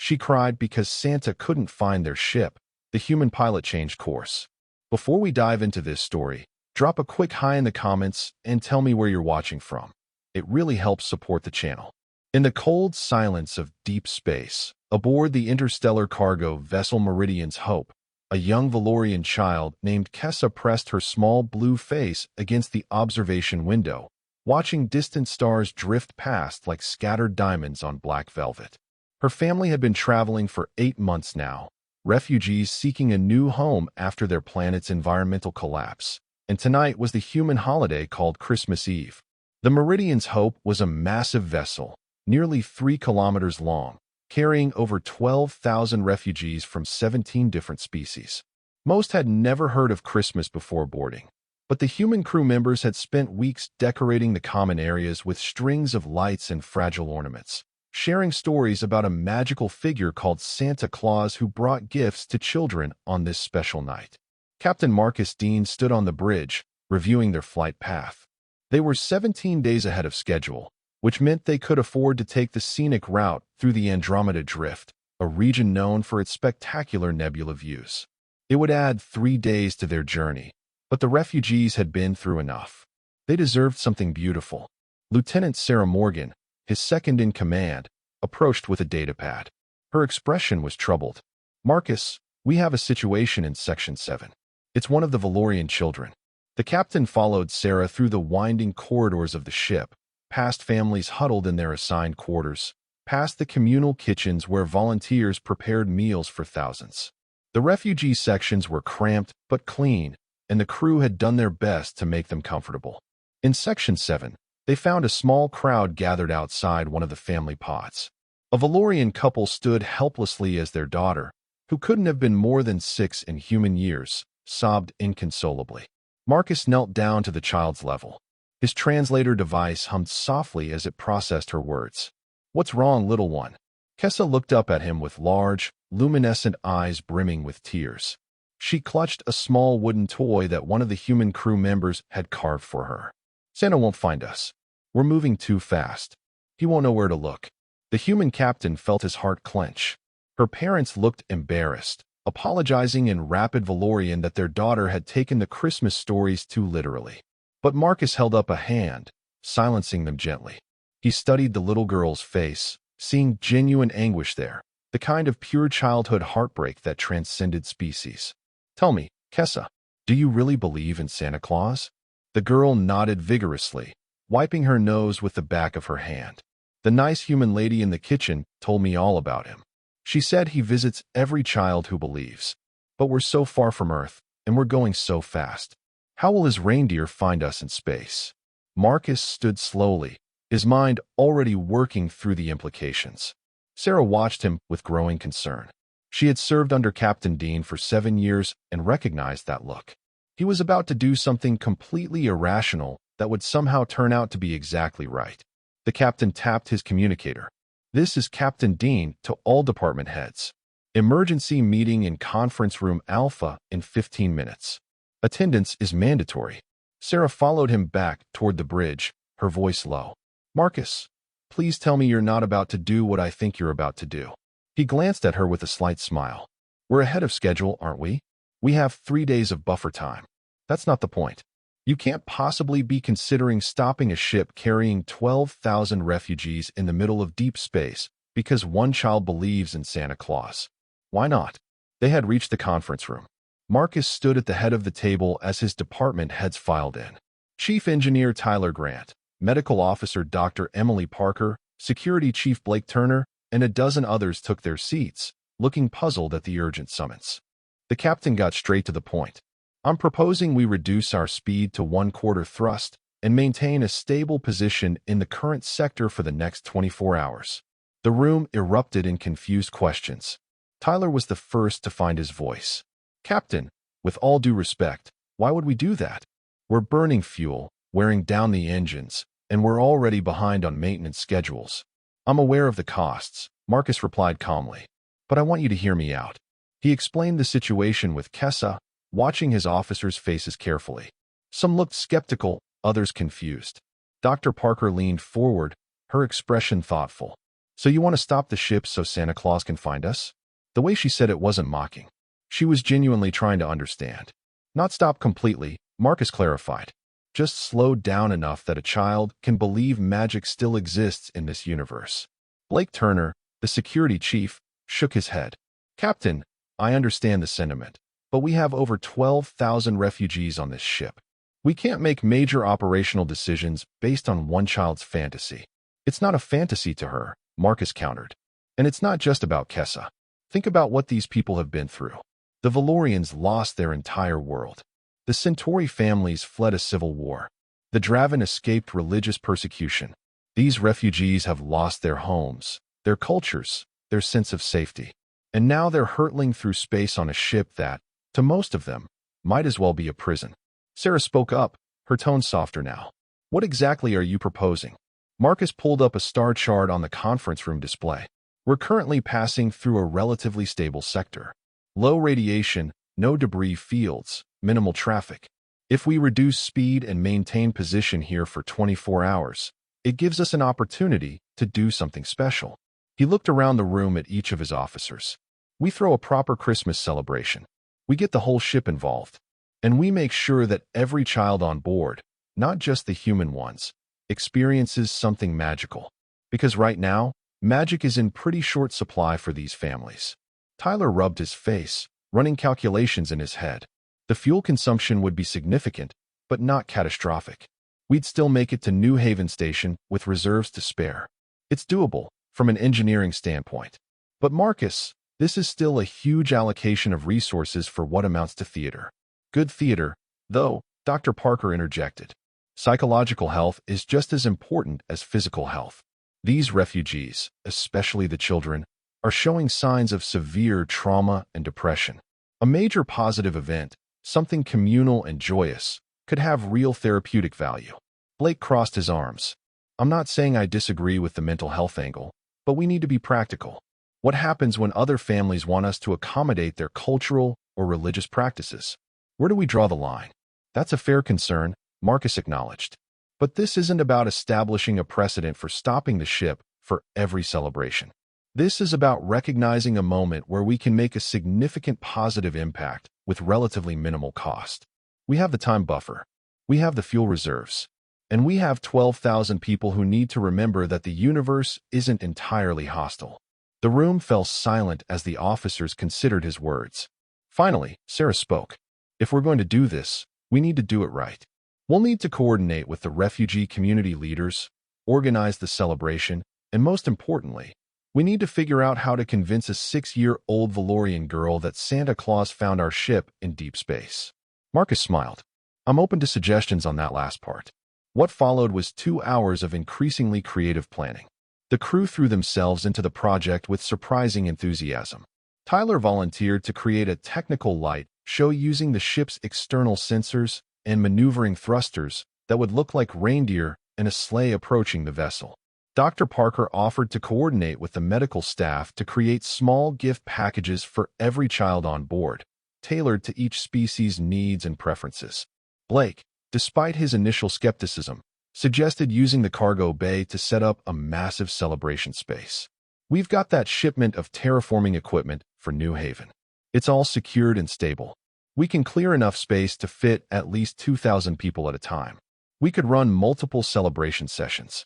She cried because Santa couldn't find their ship. The human pilot changed course. Before we dive into this story, drop a quick hi in the comments and tell me where you're watching from. It really helps support the channel. In the cold silence of deep space, aboard the interstellar cargo vessel Meridian's Hope, a young Valorian child named Kessa pressed her small blue face against the observation window, watching distant stars drift past like scattered diamonds on black velvet. Her family had been traveling for 8 months now, refugees seeking a new home after their planet's environmental collapse, and tonight was the human holiday called Christmas Eve. The Meridian's Hope was a massive vessel, nearly 3 kilometers long, carrying over 12,000 refugees from 17 different species. Most had never heard of Christmas before boarding, but the human crew members had spent weeks decorating the common areas with strings of lights and fragile ornaments, sharing stories about a magical figure called Santa Claus who brought gifts to children on this special night. Captain Marcus Dean stood on the bridge, reviewing their flight path. They were 17 days ahead of schedule, which meant they could afford to take the scenic route through the Andromeda Drift, a region known for its spectacular nebula views. It would add 3 days to their journey, but the refugees had been through enough. They deserved something beautiful. Lieutenant Sarah Morgan, his second-in-command, approached with a datapad. Her expression was troubled. "Marcus, we have a situation in Section 7. It's one of the Valorian children." The captain followed Sarah through the winding corridors of the ship, past families huddled in their assigned quarters, past the communal kitchens where volunteers prepared meals for thousands. The refugee sections were cramped but clean, and the crew had done their best to make them comfortable. In Section 7, they found a small crowd gathered outside one of the family pods. A Valorian couple stood helplessly as their daughter, who couldn't have been more than 6 in human years, sobbed inconsolably. Marcus knelt down to the child's level. His translator device hummed softly as it processed her words. "What's wrong, little one?" Kessa looked up at him with large, luminescent eyes brimming with tears. She clutched a small wooden toy that one of the human crew members had carved for her. "Santa won't find us. We're moving too fast. He won't know where to look." The human captain felt his heart clench. Her parents looked embarrassed, apologizing in rapid Valorian that their daughter had taken the Christmas stories too literally. But Marcus held up a hand, silencing them gently. He studied the little girl's face, seeing genuine anguish there, the kind of pure childhood heartbreak that transcended species. "Tell me, Kessa, do you really believe in Santa Claus?" The girl nodded vigorously, wiping her nose with the back of her hand. "The nice human lady in the kitchen told me all about him. She said he visits every child who believes. But we're so far from Earth, and we're going so fast. How will his reindeer find us in space?" Marcus stood slowly, his mind already working through the implications. Sarah watched him with growing concern. She had served under Captain Dean for 7 years and recognized that look. He was about to do something completely irrational that would somehow turn out to be exactly right. The captain tapped his communicator. "This is Captain Dean to all department heads. Emergency meeting in Conference Room Alpha in 15 minutes. Attendance is mandatory." Sarah followed him back toward the bridge, her voice low. "Marcus, please tell me you're not about to do what I think you're about to do." He glanced at her with a slight smile. "We're ahead of schedule, aren't we? We have 3 days of buffer time. That's not the point. You can't possibly be considering stopping a ship carrying 12,000 refugees in the middle of deep space because one child believes in Santa Claus. Why not?" They had reached the conference room. Marcus stood at the head of the table as his department heads filed in. Chief Engineer Tyler Grant, Medical Officer Dr. Emily Parker, Security Chief Blake Turner, and a dozen others took their seats, looking puzzled at the urgent summons. The captain got straight to the point. "I'm proposing we reduce our speed to 1/4 thrust and maintain a stable position in the current sector for the next 24 hours. The room erupted in confused questions. Tyler was the first to find his voice. "Captain, with all due respect, why would we do that? We're burning fuel, wearing down the engines, and we're already behind on maintenance schedules." "I'm aware of the costs," Marcus replied calmly, "but I want you to hear me out." He explained the situation with Kessa, watching his officers' faces carefully. Some looked skeptical, others confused. Dr. Parker leaned forward, her expression thoughtful. So you want to stop the ship so Santa Claus can find us? The way she said it wasn't mocking. She was genuinely trying to understand. Not stop completely, Marcus clarified. Just slow down enough that a child can believe magic still exists in this universe. Blake Turner, the security chief, shook his head. Captain, I understand the sentiment, but we have over 12,000 refugees on this ship. We can't make major operational decisions based on one child's fantasy. It's not a fantasy to her, Marcus countered. And it's not just about Kessa. Think about what these people have been through. The Valorians lost their entire world. The Centauri families fled a civil war. The Draven escaped religious persecution. These refugees have lost their homes, their cultures, their sense of safety. And now they're hurtling through space on a ship that, to most of them, might as well be a prison. Sarah spoke up, her tone softer now. What exactly are you proposing? Marcus pulled up a star chart on the conference room display. We're currently passing through a relatively stable sector. Low radiation, no debris fields, minimal traffic. If we reduce speed and maintain position here for 24 hours, it gives us an opportunity to do something special. He looked around the room at each of his officers. We throw a proper Christmas celebration. We get the whole ship involved. And we make sure that every child on board, not just the human ones, experiences something magical. Because right now, magic is in pretty short supply for these families. Tyler rubbed his face, running calculations in his head. The fuel consumption would be significant, but not catastrophic. We'd still make it to New Haven Station with reserves to spare. It's doable, from an engineering standpoint. But Marcus, this is still a huge allocation of resources for what amounts to theater. Good theater, though, Dr. Parker interjected. Psychological health is just as important as physical health. These refugees, especially the children, are showing signs of severe trauma and depression. A major positive event, something communal and joyous, could have real therapeutic value. Blake crossed his arms. I'm not saying I disagree with the mental health angle, but we need to be practical. What happens when other families want us to accommodate their cultural or religious practices? Where do we draw the line? That's a fair concern, Marcus acknowledged. But this isn't about establishing a precedent for stopping the ship for every celebration. This is about recognizing a moment where we can make a significant positive impact with relatively minimal cost. We have the time buffer. We have the fuel reserves. And we have 12,000 people who need to remember that the universe isn't entirely hostile. The room fell silent as the officers considered his words. Finally, Sarah spoke. If we're going to do this, we need to do it right. We'll need to coordinate with the refugee community leaders, organize the celebration, and most importantly, we need to figure out how to convince a 6-year-old Valorian girl that Santa Claus found our ship in deep space. Marcus smiled. I'm open to suggestions on that last part. What followed was 2 hours of increasingly creative planning. The crew threw themselves into the project with surprising enthusiasm. Tyler volunteered to create a technical light show using the ship's external sensors and maneuvering thrusters that would look like reindeer and a sleigh approaching the vessel. Dr. Parker offered to coordinate with the medical staff to create small gift packages for every child on board, tailored to each species' needs and preferences. Blake, despite his initial skepticism, suggested using the cargo bay to set up a massive celebration space. We've got that shipment of terraforming equipment for New Haven. It's all secured and stable. We can clear enough space to fit at least 2,000 people at a time. We could run multiple celebration sessions.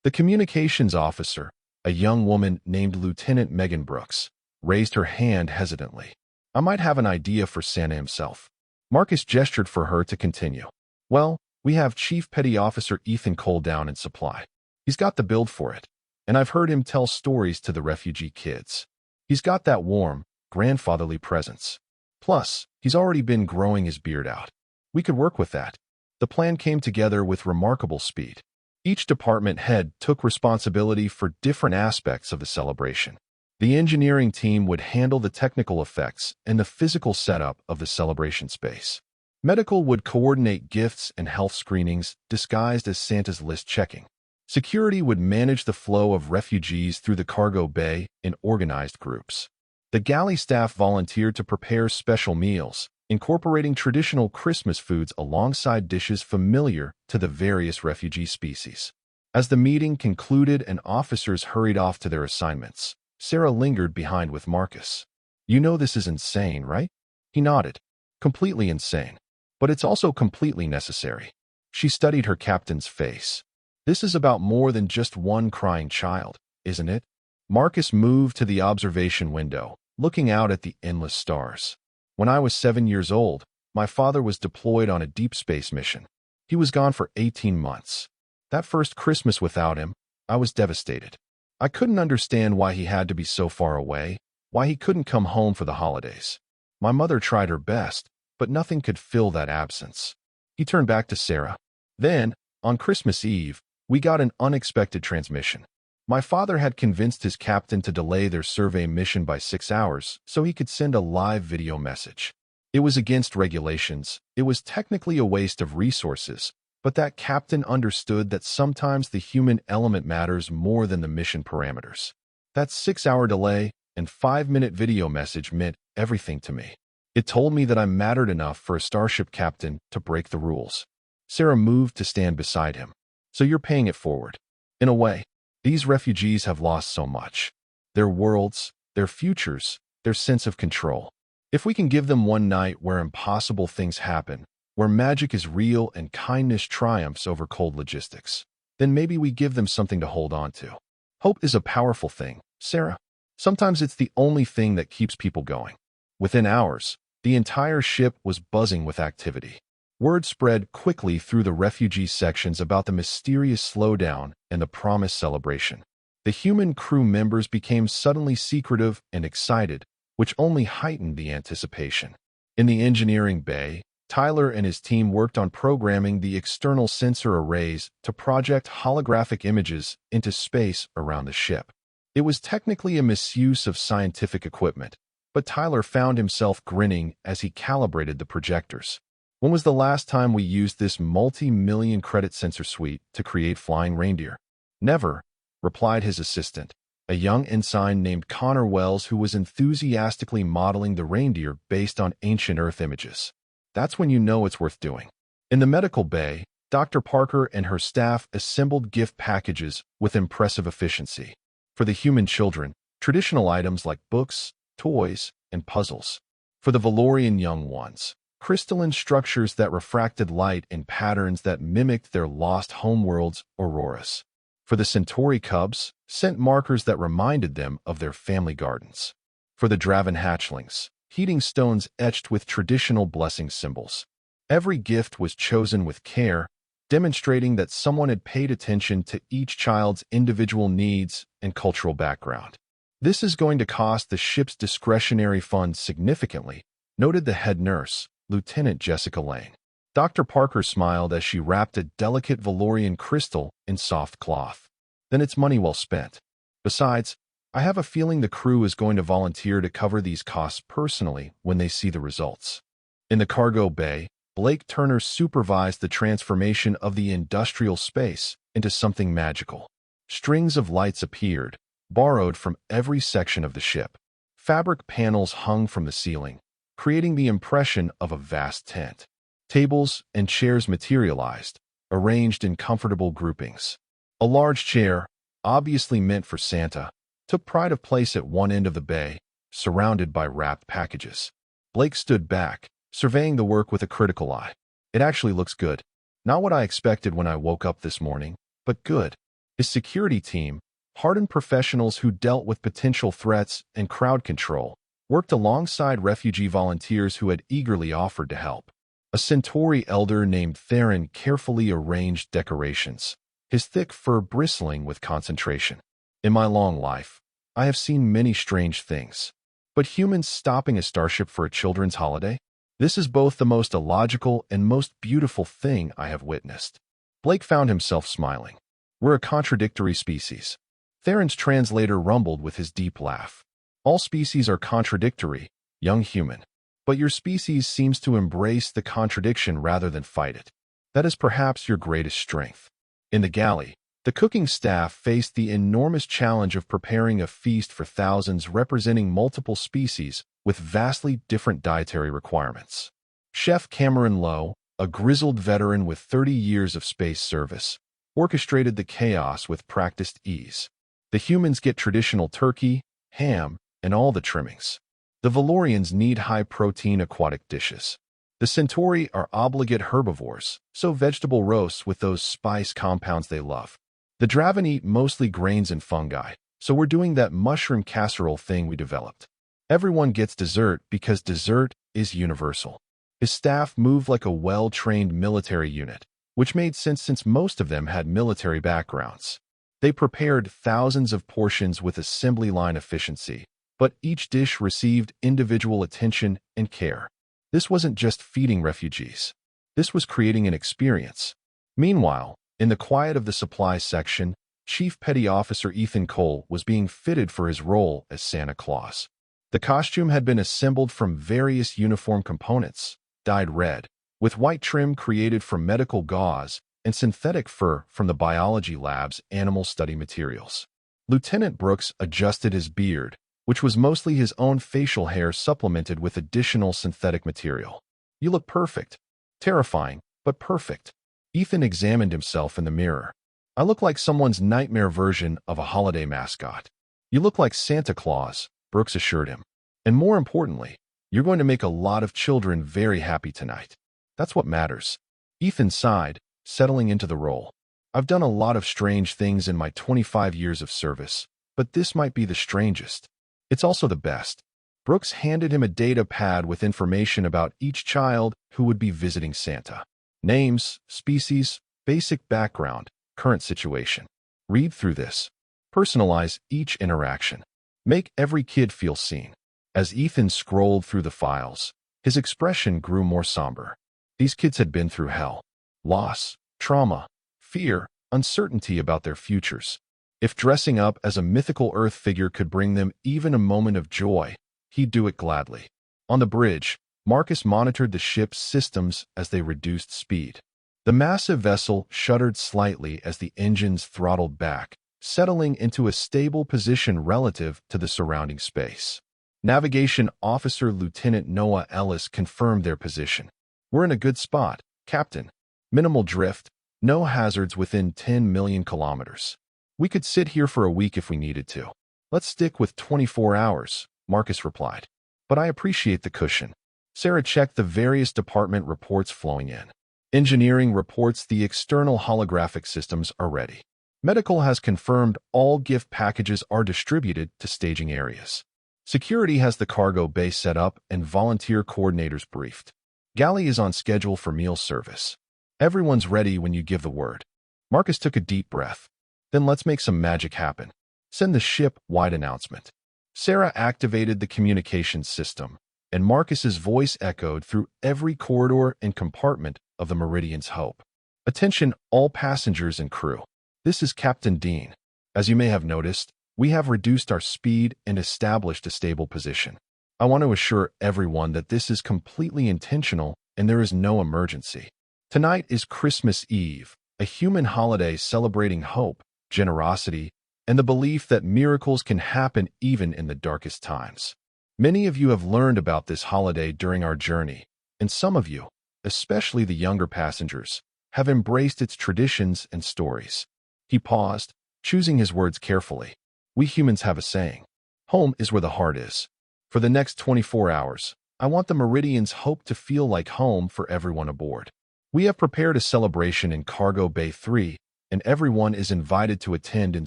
The communications officer, a young woman named Lieutenant Megan Brooks, raised her hand hesitantly. I might have an idea for Santa himself. Marcus gestured for her to continue. Well, we have Chief Petty Officer Ethan Cole down in supply. He's got the build for it, and I've heard him tell stories to the refugee kids. He's got that warm, grandfatherly presence. Plus, he's already been growing his beard out. We could work with that. The plan came together with remarkable speed. Each department head took responsibility for different aspects of the celebration. The engineering team would handle the technical effects and the physical setup of the celebration space. Medical would coordinate gifts and health screenings disguised as Santa's list checking. Security would manage the flow of refugees through the cargo bay in organized groups. The galley staff volunteered to prepare special meals, incorporating traditional Christmas foods alongside dishes familiar to the various refugee species. As the meeting concluded and officers hurried off to their assignments, Sarah lingered behind with Marcus. "You know this is insane, right?" He nodded. "Completely insane. But it's also completely necessary." She studied her captain's face. "This is about more than just one crying child, isn't it?" Marcus moved to the observation window, looking out at the endless stars. "When I was 7 years old, my father was deployed on a deep space mission. He was gone for 18 months. That first Christmas without him, I was devastated. I couldn't understand why he had to be so far away, why he couldn't come home for the holidays. My mother tried her best, but nothing could fill that absence." He turned back to Sarah. "Then, on Christmas Eve, we got an unexpected transmission. My father had convinced his captain to delay their survey mission by 6 hours so he could send a live video message. It was against regulations. It was technically a waste of resources, but that captain understood that sometimes the human element matters more than the mission parameters. That 6-hour delay and 5-minute video message meant everything to me. It told me that I mattered enough for a starship captain to break the rules." Sarah moved to stand beside him. "So you're paying it forward. In a way, these refugees have lost so much. Their worlds, their futures, their sense of control. If we can give them one night where impossible things happen, where magic is real and kindness triumphs over cold logistics, then maybe we give them something to hold on to. Hope is a powerful thing, Sarah. Sometimes it's the only thing that keeps people going." Within hours, the entire ship was buzzing with activity. Word spread quickly through the refugee sections about the mysterious slowdown and the promised celebration. The human crew members became suddenly secretive and excited, which only heightened the anticipation. In the engineering bay, Tyler and his team worked on programming the external sensor arrays to project holographic images into space around the ship. It was technically a misuse of scientific equipment, but Tyler found himself grinning as he calibrated the projectors. "When was the last time we used this multi-million credit sensor suite to create flying reindeer?" "Never," replied his assistant, a young ensign named Connor Wells who was enthusiastically modeling the reindeer based on ancient Earth images. "That's when you know it's worth doing." In the medical bay, Dr. Parker and her staff assembled gift packages with impressive efficiency. For the human children, traditional items like books, toys, and puzzles. For the Valorian young ones, crystalline structures that refracted light in patterns that mimicked their lost homeworld's auroras. For the Centauri cubs, scent markers that reminded them of their family gardens. For the Draven hatchlings, heating stones etched with traditional blessing symbols. Every gift was chosen with care, demonstrating that someone had paid attention to each child's individual needs and cultural background. "This is going to cost the ship's discretionary funds significantly," noted the head nurse, Lieutenant Jessica Lane. Dr. Parker smiled as she wrapped a delicate Valorian crystal in soft cloth. "Then it's money well spent. Besides, I have a feeling the crew is going to volunteer to cover these costs personally when they see the results." In the cargo bay, Blake Turner supervised the transformation of the industrial space into something magical. Strings of lights appeared, borrowed from every section of the ship. Fabric panels hung from the ceiling, creating the impression of a vast tent. Tables and chairs materialized, arranged in comfortable groupings. A large chair, obviously meant for Santa, took pride of place at one end of the bay, surrounded by wrapped packages. Blake stood back, surveying the work with a critical eye. "It actually looks good. Not what I expected when I woke up this morning, but good." His security team, hardened professionals who dealt with potential threats and crowd control, worked alongside refugee volunteers who had eagerly offered to help. A Centauri elder named Theron carefully arranged decorations, his thick fur bristling with concentration. "In my long life, I have seen many strange things. But humans stopping a starship for a children's holiday? This is both the most illogical and most beautiful thing I have witnessed." Blake found himself smiling. "We're a contradictory species." Theron's translator rumbled with his deep laugh. "All species are contradictory, young human. But your species seems to embrace the contradiction rather than fight it. That is perhaps your greatest strength." In the galley, the cooking staff faced the enormous challenge of preparing a feast for thousands representing multiple species with vastly different dietary requirements. Chef Cameron Lowe, a grizzled veteran with 30 years of space service, orchestrated the chaos with practiced ease. The humans get traditional turkey, ham, and all the trimmings. The Valorians need high-protein aquatic dishes. The Centauri are obligate herbivores, so vegetable roasts with those spice compounds they love. The Draven eat mostly grains and fungi, so we're doing that mushroom casserole thing we developed. Everyone gets dessert because dessert is universal. His staff moved like a well-trained military unit, which made sense since most of them had military backgrounds. They prepared thousands of portions with assembly line efficiency, but each dish received individual attention and care. This wasn't just feeding refugees. This was creating an experience. Meanwhile, in the quiet of the supply section, Chief Petty Officer Ethan Cole was being fitted for his role as Santa Claus. The costume had been assembled from various uniform components, dyed red, with white trim created from medical gauze and synthetic fur from the biology lab's animal study materials. Lieutenant Brooks adjusted his beard, which was mostly his own facial hair supplemented with additional synthetic material. "You look perfect." Terrifying, but perfect. Ethan examined himself in the mirror. "I look like someone's nightmare version of a holiday mascot." "You look like Santa Claus," Brooks assured him. "And more importantly, you're going to make a lot of children very happy tonight. That's what matters." Ethan sighed, settling into the role. "I've done a lot of strange things in my 25 years of service, but this might be the strangest. It's also the best." Brooks handed him a data pad with information about each child who would be visiting Santa. Names, species, basic background, current situation. "Read through this. Personalize each interaction. Make every kid feel seen." As Ethan scrolled through the files, his expression grew more somber. These kids had been through hell. Loss, trauma, fear, uncertainty about their futures. If dressing up as a mythical Earth figure could bring them even a moment of joy, he'd do it gladly. On the bridge, Marcus monitored the ship's systems as they reduced speed. The massive vessel shuddered slightly as the engines throttled back, settling into a stable position relative to the surrounding space. Navigation Officer Lieutenant Noah Ellis confirmed their position. "We're in a good spot, Captain. Minimal drift, no hazards within 10 million kilometers. We could sit here for a week if we needed to." "Let's stick with 24 hours, Marcus replied. "But I appreciate the cushion." Sarah checked the various department reports flowing in. Engineering reports the external holographic systems are ready. Medical has confirmed all gift packages are distributed to staging areas. Security has the cargo bay set up and volunteer coordinators briefed. Galley is on schedule for meal service. Everyone's ready when you give the word. Marcus took a deep breath. "Then let's make some magic happen. Send the ship-wide announcement." Sarah activated the communications system, and Marcus's voice echoed through every corridor and compartment of the Meridian's Hope. "Attention all passengers and crew. This is Captain Dean. As you may have noticed, we have reduced our speed and established a stable position. I want to assure everyone that this is completely intentional and there is no emergency. Tonight is Christmas Eve, a human holiday celebrating hope, generosity, and the belief that miracles can happen even in the darkest times. Many of you have learned about this holiday during our journey, and some of you, especially the younger passengers, have embraced its traditions and stories." He paused, choosing his words carefully. "We humans have a saying. Home is where the heart is. For the next 24 hours, I want the Meridian's Hope to feel like home for everyone aboard. We have prepared a celebration in Cargo Bay 3, and everyone is invited to attend in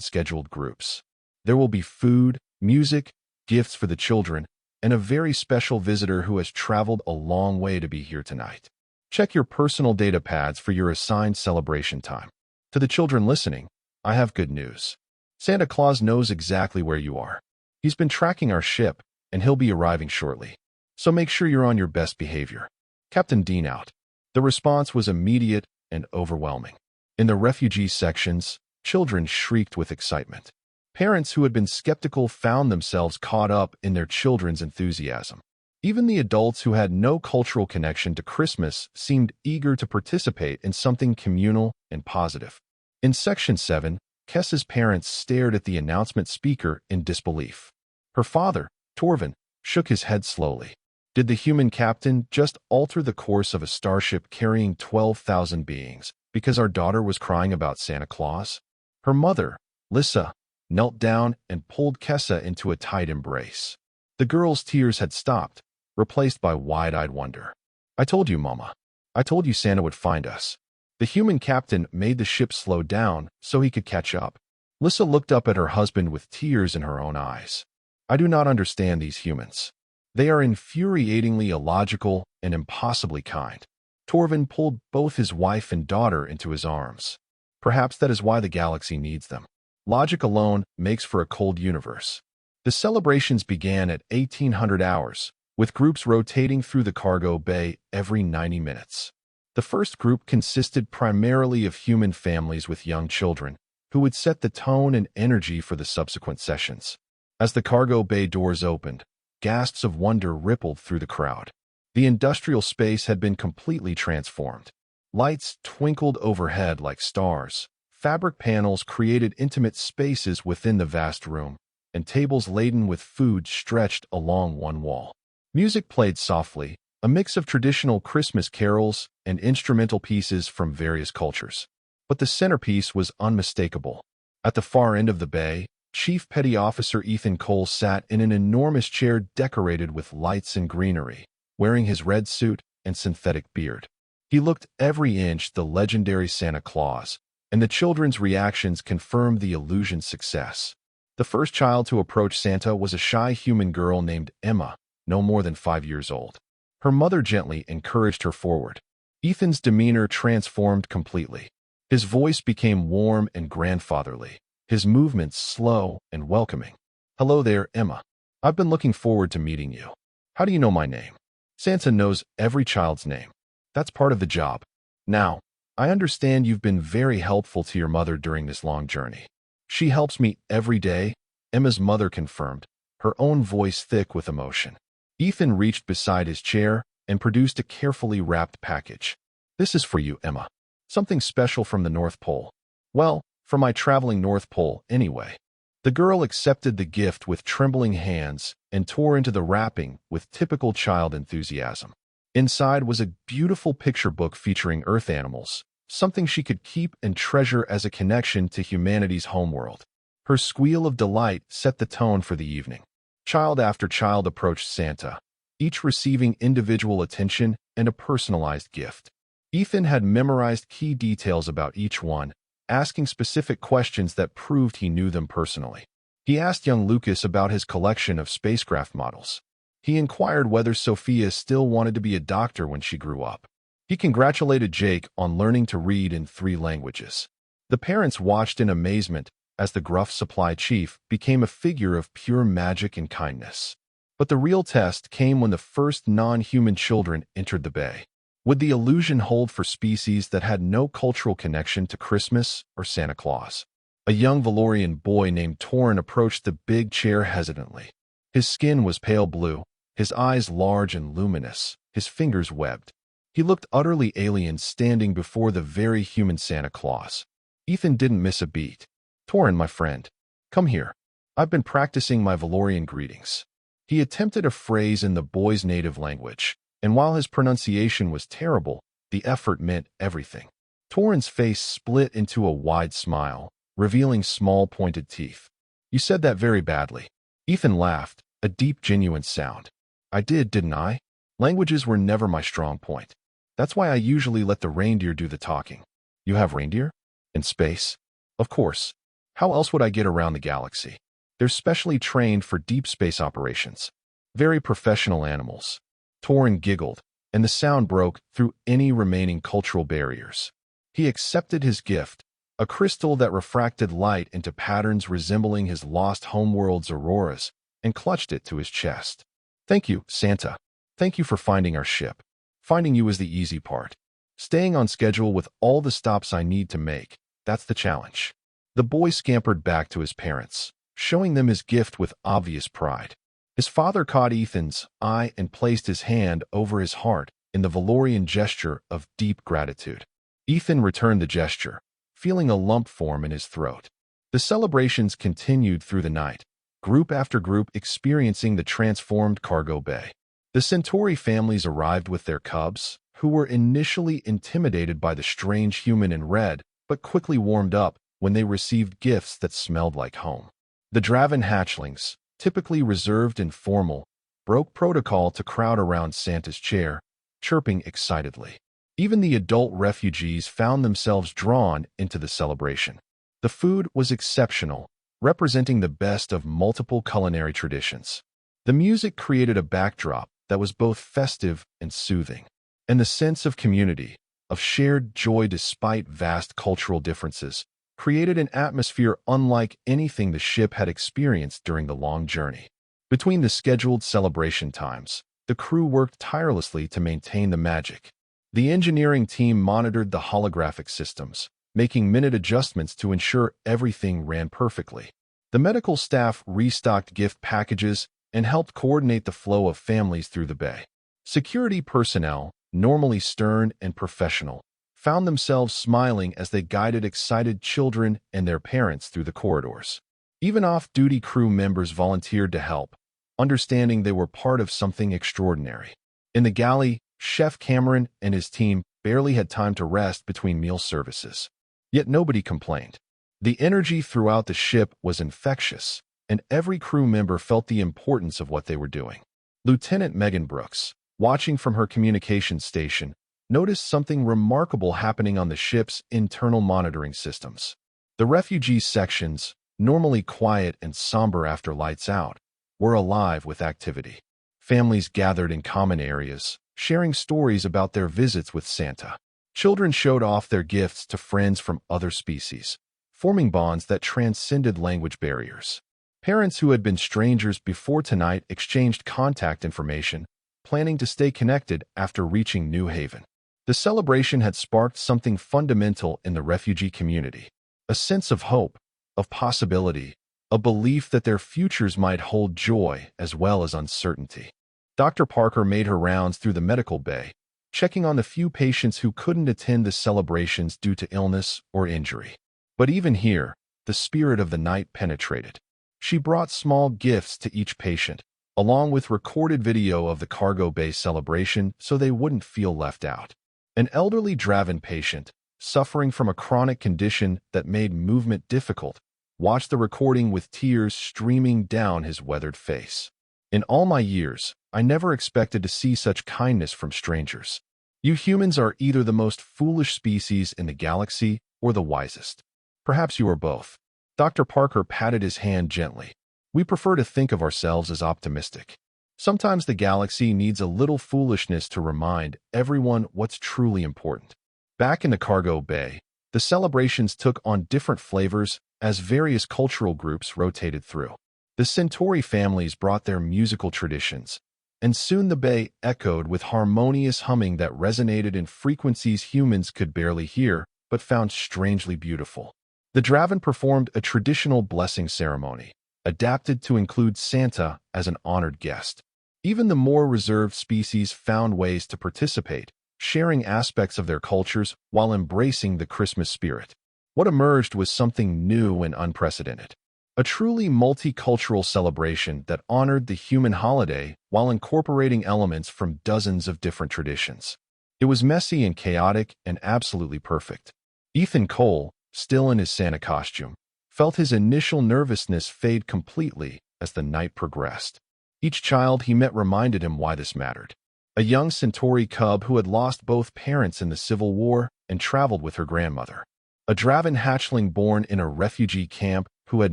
scheduled groups. There will be food, music, gifts for the children, and a very special visitor who has traveled a long way to be here tonight. Check your personal data pads for your assigned celebration time. To the children listening, I have good news. Santa Claus knows exactly where you are. He's been tracking our ship, and he'll be arriving shortly. So make sure you're on your best behavior. Captain Dean out." The response was immediate and overwhelming. In the refugee sections, children shrieked with excitement. Parents who had been skeptical found themselves caught up in their children's enthusiasm. Even the adults who had no cultural connection to Christmas seemed eager to participate in something communal and positive. In Section 7, Kessa's parents stared at the announcement speaker in disbelief. Her father, Torvin, shook his head slowly. Did the human captain just alter the course of a starship carrying 12,000 beings, Because our daughter was crying about Santa Claus? Her mother, Lissa, knelt down and pulled Kessa into a tight embrace. The girl's tears had stopped, replaced by wide-eyed wonder. I told you, Mama. I told you Santa would find us. The human captain made the ship slow down so he could catch up. Lissa looked up at her husband with tears in her own eyes. I do not understand these humans. They are infuriatingly illogical and impossibly kind. Torvin pulled both his wife and daughter into his arms. Perhaps that is why the galaxy needs them. Logic alone makes for a cold universe. The celebrations began at 1800 hours, with groups rotating through the cargo bay every 90 minutes. The first group consisted primarily of human families with young children, who would set the tone and energy for the subsequent sessions. As the cargo bay doors opened, gasps of wonder rippled through the crowd. The industrial space had been completely transformed. Lights twinkled overhead like stars. Fabric panels created intimate spaces within the vast room, and tables laden with food stretched along one wall. Music played softly, a mix of traditional Christmas carols and instrumental pieces from various cultures. But the centerpiece was unmistakable. At the far end of the bay, Chief Petty Officer Ethan Cole sat in an enormous chair decorated with lights and greenery, wearing his red suit and synthetic beard. He looked every inch the legendary Santa Claus, and the children's reactions confirmed the illusion's success. The first child to approach Santa was a shy human girl named Emma, no more than 5 years old. Her mother gently encouraged her forward. Ethan's demeanor transformed completely. His voice became warm and grandfatherly, his movements slow and welcoming. Hello there, Emma. I've been looking forward to meeting you. How do you know my name? Santa knows every child's name. That's part of the job. Now, I understand you've been very helpful to your mother during this long journey. She helps me every day, Emma's mother confirmed, her own voice thick with emotion. Ethan reached beside his chair and produced a carefully wrapped package. This is for you, Emma. Something special from the North Pole. Well, from my traveling North Pole, anyway. The girl accepted the gift with trembling hands and tore into the wrapping with typical child enthusiasm. Inside was a beautiful picture book featuring Earth animals, something she could keep and treasure as a connection to humanity's homeworld. Her squeal of delight set the tone for the evening. Child after child approached Santa, each receiving individual attention and a personalized gift. Ethan had memorized key details about each one, asking specific questions that proved he knew them personally. He asked young Lucas about his collection of spacecraft models. He inquired whether Sophia still wanted to be a doctor when she grew up. He congratulated Jake on learning to read in 3 languages. The parents watched in amazement as the gruff supply chief became a figure of pure magic and kindness. But the real test came when the first non-human children entered the bay. Would the illusion hold for species that had no cultural connection to Christmas or Santa Claus? A young Valorian boy named Torin approached the big chair hesitantly. His skin was pale blue, his eyes large and luminous, his fingers webbed. He looked utterly alien standing before the very human Santa Claus. Ethan didn't miss a beat. Torin, my friend, come here. I've been practicing my Valorian greetings. He attempted a phrase in the boy's native language, and while his pronunciation was terrible, the effort meant everything. Torin's face split into a wide smile, revealing small pointed teeth. You said that very badly. Ethan laughed, a deep, genuine sound. I did, didn't I? Languages were never my strong point. That's why I usually let the reindeer do the talking. You have reindeer? In space? Of course. How else would I get around the galaxy? They're specially trained for deep space operations. Very professional animals. Torin giggled, and the sound broke through any remaining cultural barriers. He accepted his gift, a crystal that refracted light into patterns resembling his lost homeworld's auroras, and clutched it to his chest. Thank you, Santa. Thank you for finding our ship. Finding you is the easy part. Staying on schedule with all the stops I need to make, that's the challenge. The boy scampered back to his parents, showing them his gift with obvious pride. His father caught Ethan's eye and placed his hand over his heart in the Valorian gesture of deep gratitude. Ethan returned the gesture, feeling a lump form in his throat. The celebrations continued through the night, group after group experiencing the transformed cargo bay. The Centauri families arrived with their cubs, who were initially intimidated by the strange human in red, but quickly warmed up when they received gifts that smelled like home. The Draven hatchlings, typically reserved and formal, broke protocol to crowd around Santa's chair, chirping excitedly. Even the adult refugees found themselves drawn into the celebration. The food was exceptional, representing the best of multiple culinary traditions. The music created a backdrop that was both festive and soothing, and the sense of community, of shared joy despite vast cultural differences, created an atmosphere unlike anything the ship had experienced during the long journey. Between the scheduled celebration times, the crew worked tirelessly to maintain the magic. The engineering team monitored the holographic systems, making minute adjustments to ensure everything ran perfectly. The medical staff restocked gift packages and helped coordinate the flow of families through the bay. Security personnel, normally stern and professional, found themselves smiling as they guided excited children and their parents through the corridors. Even off-duty crew members volunteered to help, understanding they were part of something extraordinary. In the galley, Chef Cameron and his team barely had time to rest between meal services. Yet nobody complained. The energy throughout the ship was infectious, and every crew member felt the importance of what they were doing. Lieutenant Megan Brooks, watching from her communications station, noticed something remarkable happening on the ship's internal monitoring systems. The refugee sections, normally quiet and somber after lights out, were alive with activity. Families gathered in common areas, sharing stories about their visits with Santa. Children showed off their gifts to friends from other species, forming bonds that transcended language barriers. Parents who had been strangers before tonight exchanged contact information, planning to stay connected after reaching New Haven. The celebration had sparked something fundamental in the refugee community, a sense of hope, of possibility, a belief that their futures might hold joy as well as uncertainty. Dr. Parker made her rounds through the medical bay, checking on the few patients who couldn't attend the celebrations due to illness or injury. But even here, the spirit of the night penetrated. She brought small gifts to each patient, along with recorded video of the cargo bay celebration so they wouldn't feel left out. An elderly Draven patient, suffering from a chronic condition that made movement difficult, watched the recording with tears streaming down his weathered face. In all my years, I never expected to see such kindness from strangers. You humans are either the most foolish species in the galaxy or the wisest. Perhaps you are both. Dr. Parker patted his hand gently. We prefer to think of ourselves as optimistic. Sometimes the galaxy needs a little foolishness to remind everyone what's truly important. Back in the cargo bay, the celebrations took on different flavors as various cultural groups rotated through. The Centauri families brought their musical traditions, and soon the bay echoed with harmonious humming that resonated in frequencies humans could barely hear but found strangely beautiful. The Draven performed a traditional blessing ceremony, adapted to include Santa as an honored guest. Even the more reserved species found ways to participate, sharing aspects of their cultures while embracing the Christmas spirit. What emerged was something new and unprecedented. A truly multicultural celebration that honored the human holiday while incorporating elements from dozens of different traditions. It was messy and chaotic and absolutely perfect. Ethan Cole, still in his Santa costume, felt his initial nervousness fade completely as the night progressed. Each child he met reminded him why this mattered. A young Centauri cub who had lost both parents in the Civil War and traveled with her grandmother. A Draven hatchling born in a refugee camp who had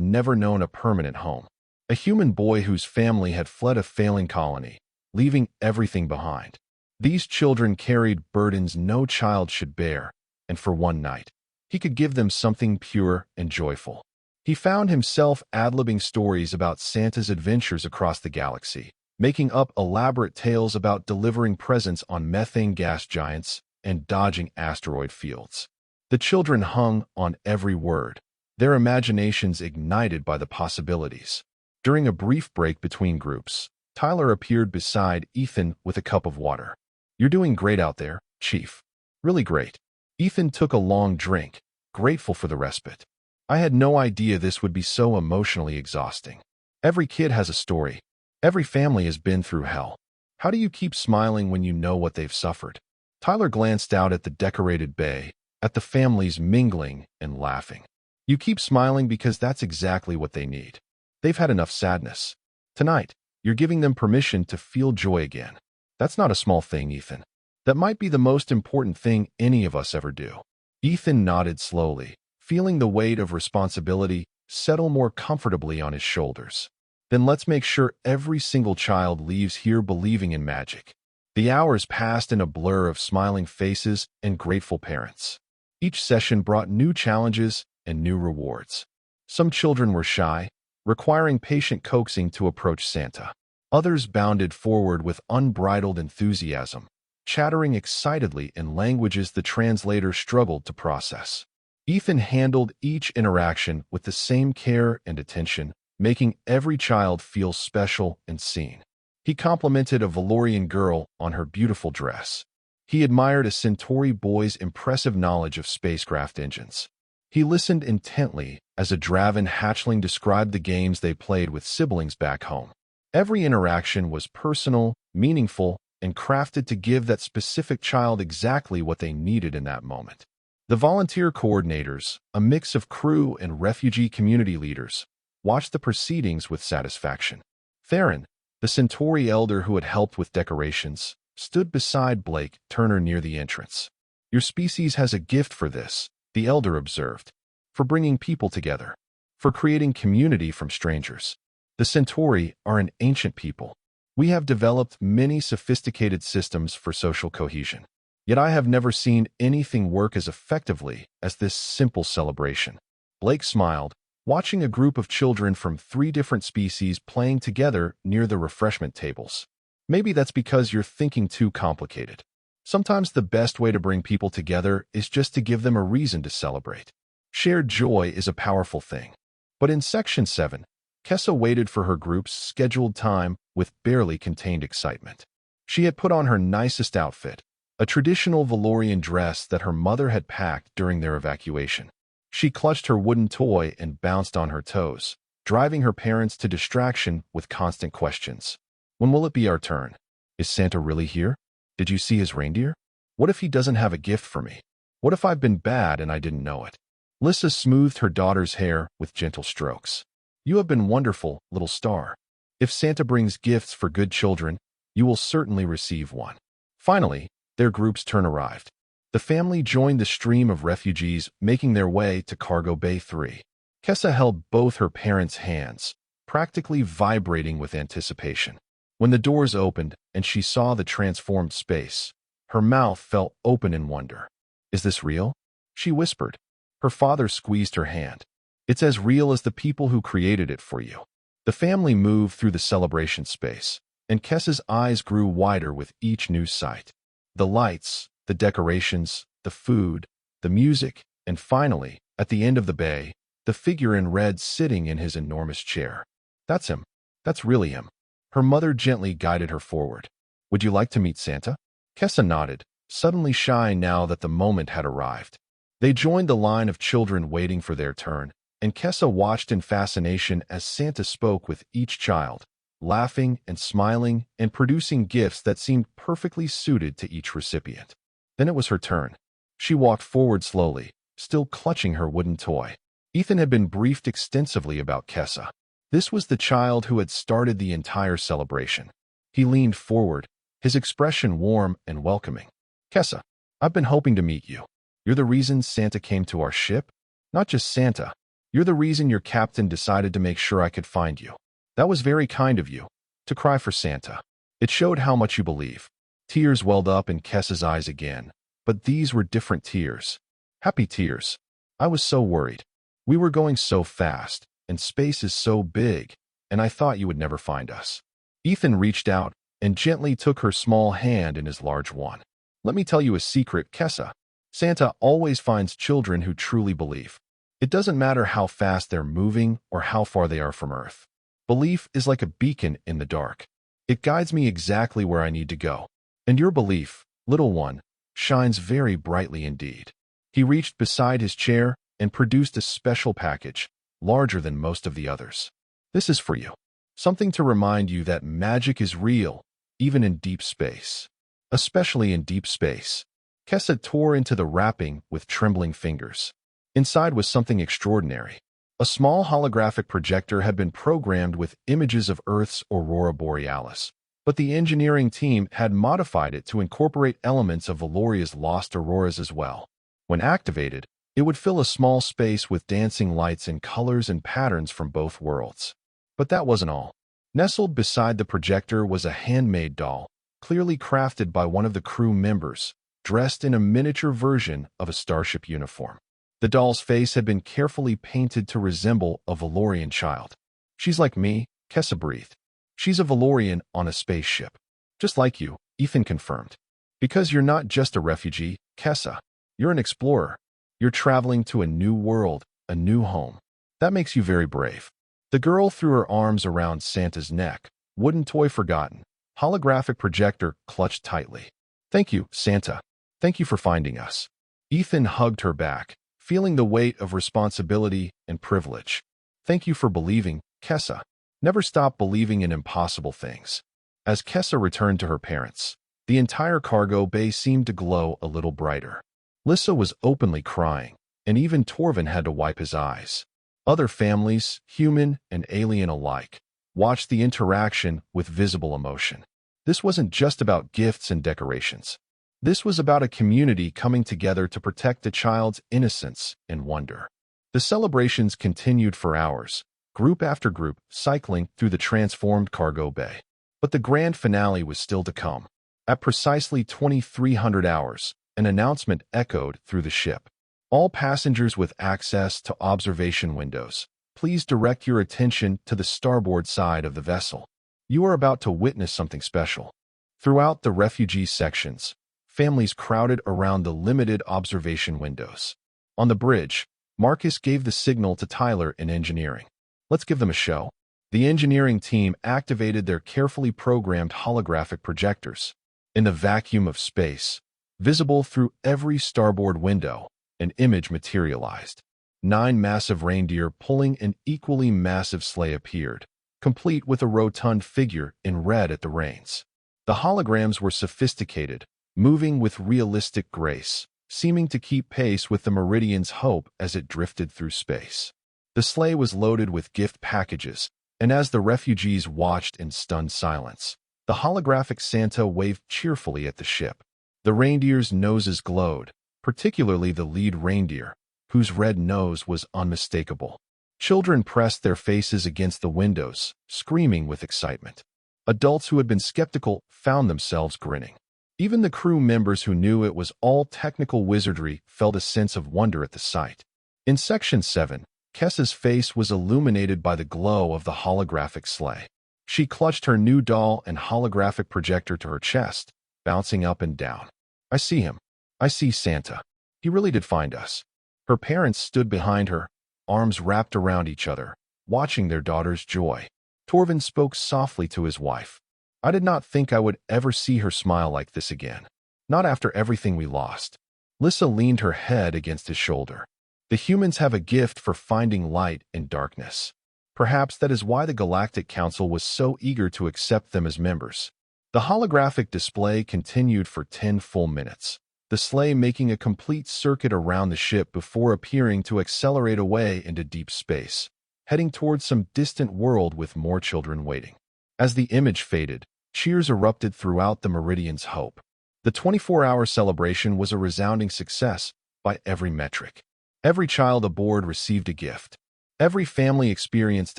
never known a permanent home. A human boy whose family had fled a failing colony, leaving everything behind. These children carried burdens no child should bear, and for one night, he could give them something pure and joyful. He found himself ad-libbing stories about Santa's adventures across the galaxy, making up elaborate tales about delivering presents on methane gas giants and dodging asteroid fields. The children hung on every word, their imaginations ignited by the possibilities. During a brief break between groups, Tyler appeared beside Ethan with a cup of water. "You're doing great out there, Chief. Really great." Ethan took a long drink, grateful for the respite. "I had no idea this would be so emotionally exhausting. Every kid has a story. Every family has been through hell. How do you keep smiling when you know what they've suffered?" Tyler glanced out at the decorated bay, at the families mingling and laughing. You keep smiling because that's exactly what they need. They've had enough sadness. Tonight, you're giving them permission to feel joy again. That's not a small thing, Ethan. That might be the most important thing any of us ever do. Ethan nodded slowly, feeling the weight of responsibility settle more comfortably on his shoulders. Then let's make sure every single child leaves here believing in magic. The hours passed in a blur of smiling faces and grateful parents. Each session brought new challenges and new rewards. Some children were shy, requiring patient coaxing to approach Santa. Others bounded forward with unbridled enthusiasm, chattering excitedly in languages the translator struggled to process. Ethan handled each interaction with the same care and attention, making every child feel special and seen. He complimented a Valorian girl on her beautiful dress. He admired a Centauri boy's impressive knowledge of spacecraft engines. He listened intently as a Draven hatchling described the games they played with siblings back home. Every interaction was personal, meaningful, and crafted to give that specific child exactly what they needed in that moment. The volunteer coordinators, a mix of crew and refugee community leaders, watched the proceedings with satisfaction. Theron, the Centauri elder who had helped with decorations, stood beside Blake Turner near the entrance. Your species has a gift for this, the elder observed, for bringing people together, for creating community from strangers. The Centauri are an ancient people. We have developed many sophisticated systems for social cohesion. Yet I have never seen anything work as effectively as this simple celebration. Blake smiled, watching a group of children from 3 different species playing together near the refreshment tables. Maybe that's because you're thinking too complicated. Sometimes the best way to bring people together is just to give them a reason to celebrate. Shared joy is a powerful thing. But in Section 7, Kessa waited for her group's scheduled time with barely contained excitement. She had put on her nicest outfit, a traditional Valorian dress that her mother had packed during their evacuation. She clutched her wooden toy and bounced on her toes, driving her parents to distraction with constant questions. When will it be our turn? Is Santa really here? Did you see his reindeer? What if he doesn't have a gift for me? What if I've been bad and I didn't know it? Lissa smoothed her daughter's hair with gentle strokes. You have been wonderful, little star. If Santa brings gifts for good children, you will certainly receive one. Finally, their group's turn arrived. The family joined the stream of refugees making their way to Cargo Bay 3. Kessa held both her parents' hands, practically vibrating with anticipation. When the doors opened and she saw the transformed space, her mouth fell open in wonder. Is this real? She whispered. Her father squeezed her hand. It's as real as the people who created it for you. The family moved through the celebration space, and Kessa's eyes grew wider with each new sight. The lights, the decorations, the food, the music, and finally, at the end of the bay, the figure in red sitting in his enormous chair. That's him. That's really him. Her mother gently guided her forward. Would you like to meet Santa? Kessa nodded, suddenly shy now that the moment had arrived. They joined the line of children waiting for their turn, and Kessa watched in fascination as Santa spoke with each child, laughing and smiling and producing gifts that seemed perfectly suited to each recipient. Then it was her turn. She walked forward slowly, still clutching her wooden toy. Ethan had been briefed extensively about Kessa. This was the child who had started the entire celebration. He leaned forward, his expression warm and welcoming. Kessa, I've been hoping to meet you. You're the reason Santa came to our ship? Not just Santa. You're the reason your captain decided to make sure I could find you. That was very kind of you, to cry for Santa. It showed how much you believe. Tears welled up in Kessa's eyes again, but these were different tears. Happy tears. I was so worried. We were going so fast, and space is so big, and I thought you would never find us. Ethan reached out and gently took her small hand in his large one. Let me tell you a secret, Kessa. Santa always finds children who truly believe. It doesn't matter how fast they're moving or how far they are from Earth. Belief is like a beacon in the dark. It guides me exactly where I need to go. And your belief, little one, shines very brightly indeed. He reached beside his chair and produced a special package, larger than most of the others. This is for you. Something to remind you that magic is real, even in deep space. Especially in deep space, Kessa tore into the wrapping with trembling fingers. Inside was something extraordinary. A small holographic projector had been programmed with images of Earth's aurora borealis, but the engineering team had modified it to incorporate elements of Valoria's lost auroras as well. When activated, it would fill a small space with dancing lights in colors and patterns from both worlds. But that wasn't all. Nestled beside the projector was a handmade doll, clearly crafted by one of the crew members, dressed in a miniature version of a starship uniform. The doll's face had been carefully painted to resemble a Valorian child. "She's like me," Kessa breathed. "She's a Valorian on a spaceship." "Just like you," Ethan confirmed. "Because you're not just a refugee, Kessa. You're an explorer. You're traveling to a new world, a new home. That makes you very brave." The girl threw her arms around Santa's neck, wooden toy forgotten, holographic projector clutched tightly. "Thank you, Santa. Thank you for finding us." Ethan hugged her back, feeling the weight of responsibility and privilege. "Thank you for believing, Kessa. Never stop believing in impossible things." As Kessa returned to her parents, the entire cargo bay seemed to glow a little brighter. Lissa was openly crying, and even Torvin had to wipe his eyes. Other families, human and alien alike, watched the interaction with visible emotion. This wasn't just about gifts and decorations. This was about a community coming together to protect a child's innocence and wonder. The celebrations continued for hours, group after group cycling through the transformed cargo bay. But the grand finale was still to come. At precisely 2300 hours, an announcement echoed through the ship. "All passengers with access to observation windows, please direct your attention to the starboard side of the vessel. You are about to witness something special." Throughout the refugee sections, families crowded around the limited observation windows. On the bridge, Marcus gave the signal to Tyler in engineering. "Let's give them a show." The engineering team activated their carefully programmed holographic projectors. In the vacuum of space, visible through every starboard window, an image materialized. 9 massive reindeer pulling an equally massive sleigh appeared, complete with a rotund figure in red at the reins. The holograms were sophisticated, moving with realistic grace, seeming to keep pace with the Meridian's hope as it drifted through space. The sleigh was loaded with gift packages, and as the refugees watched in stunned silence, the holographic Santa waved cheerfully at the ship. The reindeer's noses glowed, particularly the lead reindeer, whose red nose was unmistakable. Children pressed their faces against the windows, screaming with excitement. Adults who had been skeptical found themselves grinning. Even the crew members who knew it was all technical wizardry felt a sense of wonder at the sight. In Section 7, Kessa's face was illuminated by the glow of the holographic sleigh. She clutched her new doll and holographic projector to her chest, bouncing up and down. "I see him. I see Santa. He really did find us." Her parents stood behind her, arms wrapped around each other, watching their daughter's joy. Torvin spoke softly to his wife. "I did not think I would ever see her smile like this again. Not after everything we lost." Lissa leaned her head against his shoulder. "The humans have a gift for finding light in darkness. Perhaps that is why the Galactic Council was so eager to accept them as members." The holographic display continued for 10 full minutes, the sleigh making a complete circuit around the ship before appearing to accelerate away into deep space, heading towards some distant world with more children waiting. As the image faded, cheers erupted throughout the Meridian's hope. The 24-hour celebration was a resounding success by every metric. Every child aboard received a gift. Every family experienced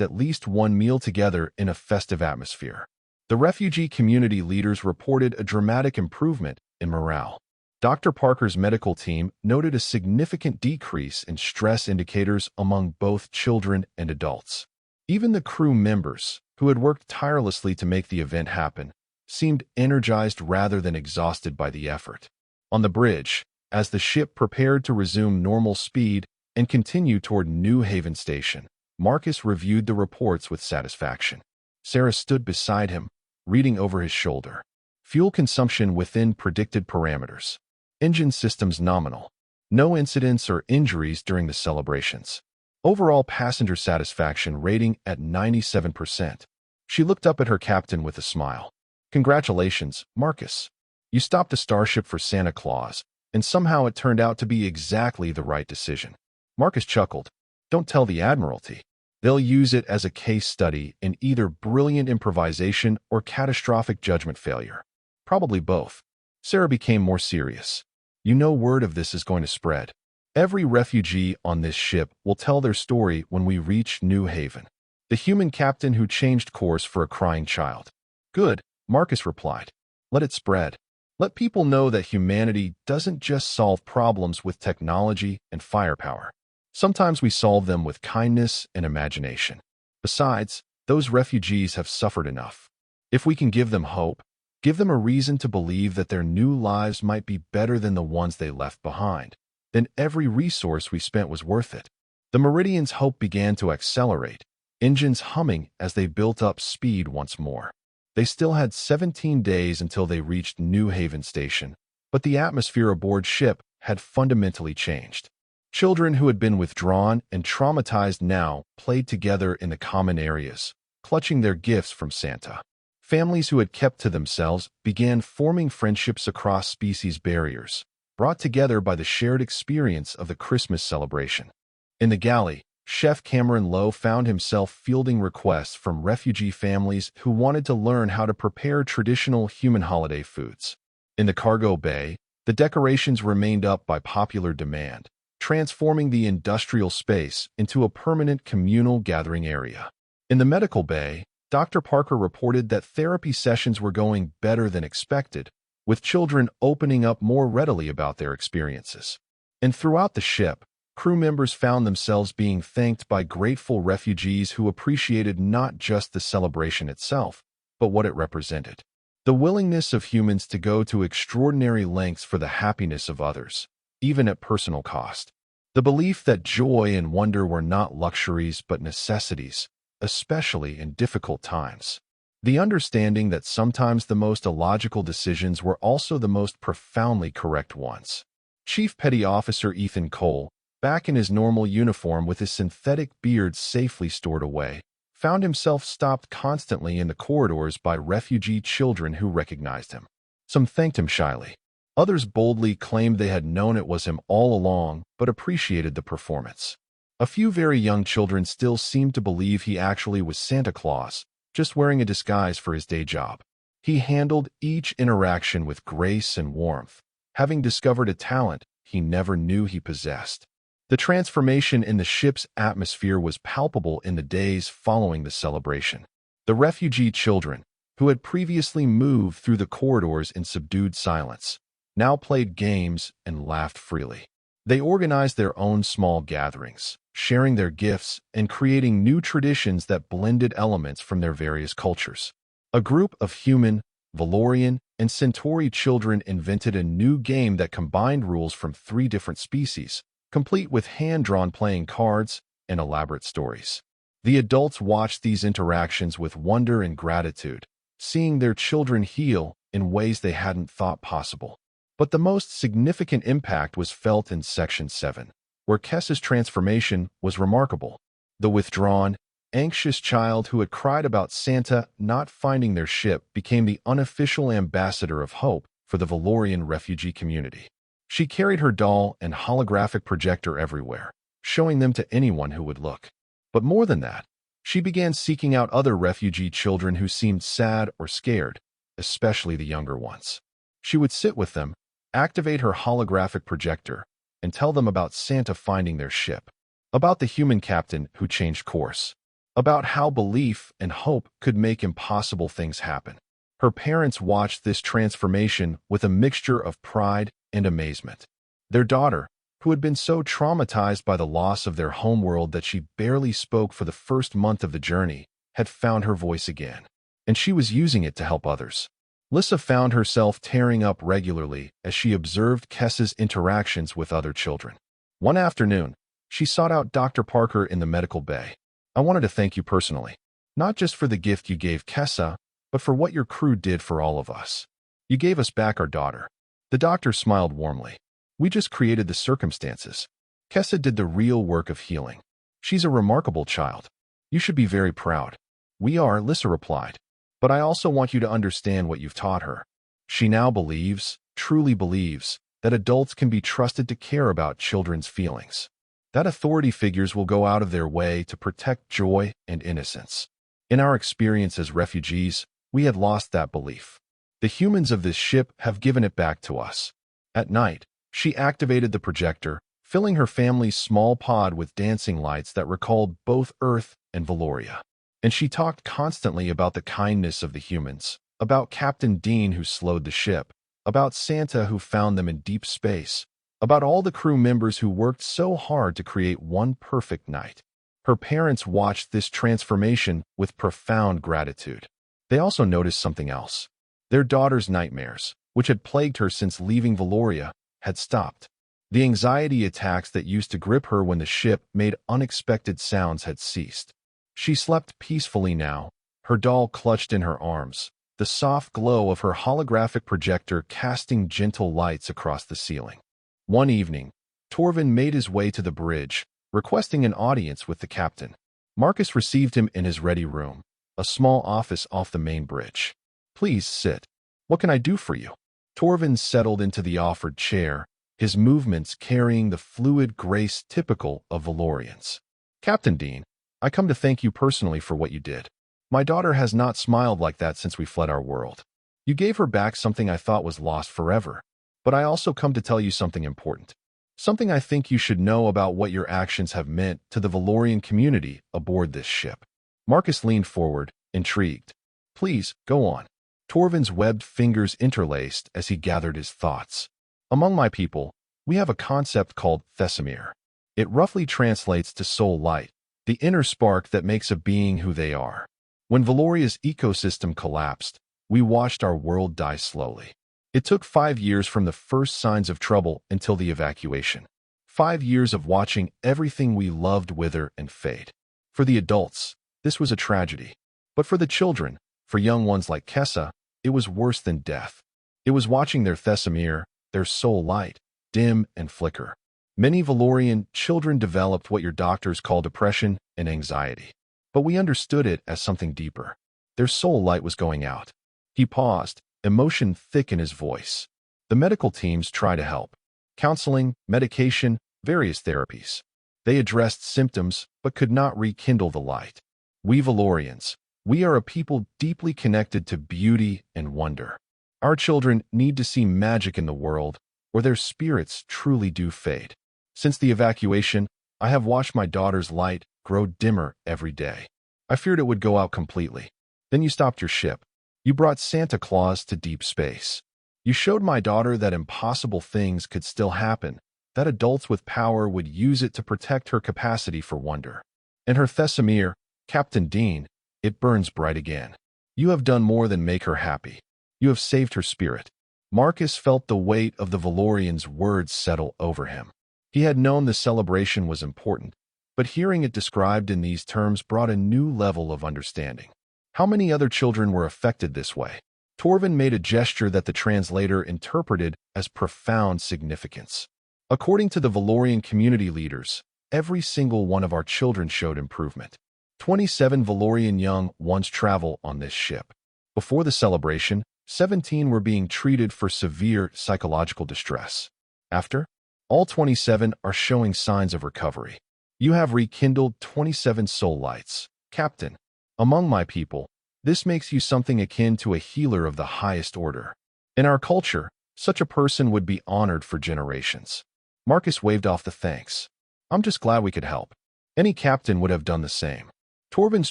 at least one meal together in a festive atmosphere. The refugee community leaders reported a dramatic improvement in morale. Dr. Parker's medical team noted a significant decrease in stress indicators among both children and adults. Even the crew members, who had worked tirelessly to make the event happen, seemed energized rather than exhausted by the effort. On the bridge, as the ship prepared to resume normal speed and continue toward New Haven Station, Marcus reviewed the reports with satisfaction. Sarah stood beside him, reading over his shoulder. Fuel consumption within predicted parameters. Engine systems nominal. No incidents or injuries during the celebrations. Overall passenger satisfaction rating at 97%. She looked up at her captain with a smile. "Congratulations, Marcus. You stopped a starship for Santa Claus, and somehow it turned out to be exactly the right decision. Marcus chuckled. Don't tell the Admiralty. They'll use it as a case study in either brilliant improvisation or catastrophic judgment failure. Probably both. Sarah became more serious. You know word of this is going to spread. Every refugee on this ship will tell their story when we reach New Haven. The human captain who changed course for a crying child. Good, Marcus replied. Let it spread. Let people know that humanity doesn't just solve problems with technology and firepower. Sometimes we solve them with kindness and imagination. Besides, those refugees have suffered enough. If we can give them hope, give them a reason to believe that their new lives might be better than the ones they left behind, then every resource we spent was worth it. The Meridian's hope began to accelerate, engines humming as they built up speed once more. They still had 17 days until they reached New Haven Station, but the atmosphere aboard ship had fundamentally changed. Children who had been withdrawn and traumatized now played together in the common areas, clutching their gifts from Santa. Families who had kept to themselves began forming friendships across species barriers, brought together by the shared experience of the Christmas celebration. In the galley, Chef Cameron Lowe found himself fielding requests from refugee families who wanted to learn how to prepare traditional human holiday foods. In the cargo bay, the decorations remained up by popular demand, transforming the industrial space into a permanent communal gathering area. In the medical bay, Dr. Parker reported that therapy sessions were going better than expected, with children opening up more readily about their experiences. And throughout the ship, crew members found themselves being thanked by grateful refugees who appreciated not just the celebration itself, but what it represented. The willingness of humans to go to extraordinary lengths for the happiness of others, even at personal cost. The belief that joy and wonder were not luxuries but necessities, especially in difficult times. The understanding that sometimes the most illogical decisions were also the most profoundly correct ones. Chief Petty Officer Ethan Cole, back in his normal uniform with his synthetic beard safely stored away, found himself stopped constantly in the corridors by refugee children who recognized him. Some thanked him shyly. Others boldly claimed they had known it was him all along, but appreciated the performance. A few very young children still seemed to believe he actually was Santa Claus, just wearing a disguise for his day job. He handled each interaction with grace and warmth, having discovered a talent he never knew he possessed. The transformation in the ship's atmosphere was palpable in the days following the celebration. The refugee children, who had previously moved through the corridors in subdued silence, now played games and laughed freely. They organized their own small gatherings, sharing their gifts and creating new traditions that blended elements from their various cultures. A group of human, Valorian, and Centauri children invented a new game that combined rules from 3 different species, complete with hand-drawn playing cards and elaborate stories. The adults watched these interactions with wonder and gratitude, seeing their children heal in ways they hadn't thought possible. But the most significant impact was felt in Section 7, where Kessa's transformation was remarkable. The withdrawn, anxious child who had cried about Santa not finding their ship became the unofficial ambassador of hope for the Valorian refugee community. She carried her doll and holographic projector everywhere, showing them to anyone who would look. But more than that, she began seeking out other refugee children who seemed sad or scared, especially the younger ones. She would sit with them, activate her holographic projector, and tell them about Santa finding their ship, about the human captain who changed course, about how belief and hope could make impossible things happen. Her parents watched this transformation with a mixture of pride and amazement. Their daughter, who had been so traumatized by the loss of their homeworld that she barely spoke for the first month of the journey, had found her voice again, and she was using it to help others. Lissa found herself tearing up regularly as she observed Kessa's interactions with other children. One afternoon, she sought out Dr. Parker in the medical bay. I wanted to thank you personally, not just for the gift you gave Kessa, but for what your crew did for all of us. You gave us back our daughter. The doctor smiled warmly. We just created the circumstances. Kessa did the real work of healing. She's a remarkable child. You should be very proud. We are, Lissa replied. But I also want you to understand what you've taught her. She now believes, truly believes, that adults can be trusted to care about children's feelings, that authority figures will go out of their way to protect joy and innocence. In our experience as refugees, we had lost that belief. The humans of this ship have given it back to us. At night, she activated the projector, filling her family's small pod with dancing lights that recalled both Earth and Valoria. And she talked constantly about the kindness of the humans, about Captain Dean who slowed the ship, about Santa who found them in deep space, about all the crew members who worked so hard to create one perfect night. Her parents watched this transformation with profound gratitude. They also noticed something else. Their daughter's nightmares, which had plagued her since leaving Valoria, had stopped. The anxiety attacks that used to grip her when the ship made unexpected sounds had ceased. She slept peacefully now, her doll clutched in her arms, the soft glow of her holographic projector casting gentle lights across the ceiling. One evening, Torvin made his way to the bridge, requesting an audience with the captain. Marcus received him in his ready room, a small office off the main bridge. "Please sit. What can I do for you?" Torvin settled into the offered chair, his movements carrying the fluid grace typical of Valorians. "Captain Dean, I come to thank you personally for what you did. My daughter has not smiled like that since we fled our world. You gave her back something I thought was lost forever. But I also come to tell you something important. Something I think you should know about what your actions have meant to the Valorian community aboard this ship." Marcus leaned forward, intrigued. "Please, go on." Torvin's webbed fingers interlaced as he gathered his thoughts. "Among my people, we have a concept called Thesamir. It roughly translates to soul light, the inner spark that makes a being who they are. When Valoria's ecosystem collapsed, we watched our world die slowly. It took 5 years from the first signs of trouble until the evacuation. 5 years of watching everything we loved wither and fade. For the adults, this was a tragedy. But for the children, for young ones like Kessa, it was worse than death. It was watching their Thesamir, their soul light, dim and flicker. Many Valorian children developed what your doctors call depression and anxiety. But we understood it as something deeper. Their soul light was going out." He paused, emotion thick in his voice. The medical teams try to help. Counseling, medication, various therapies. They addressed symptoms, but could not rekindle the light. We Valorians, we are a people deeply connected to beauty and wonder. Our children need to see magic in the world, or their spirits truly do fade. Since the evacuation, I have watched my daughter's light grow dimmer every day. I feared it would go out completely. Then you stopped your ship. You brought Santa Claus to deep space. You showed my daughter that impossible things could still happen, that adults with power would use it to protect her capacity for wonder. And her Thesamir, Captain Dean, it burns bright again. You have done more than make her happy. You have saved her spirit." Marcus felt the weight of the Valorian's words settle over him. He had known the celebration was important, but hearing it described in these terms brought a new level of understanding. How many other children were affected this way? Torvin made a gesture that the translator interpreted as profound significance. "According to the Valorian community leaders, every single one of our children showed improvement. 27 Valorian young ones travel on this ship. Before the celebration, 17 were being treated for severe psychological distress. After, all 27 are showing signs of recovery. You have rekindled 27 soul lights. Captain, among my people, this makes you something akin to a healer of the highest order. In our culture, such a person would be honored for generations." Marcus waved off the thanks. "I'm just glad we could help. Any captain would have done the same." Torvin's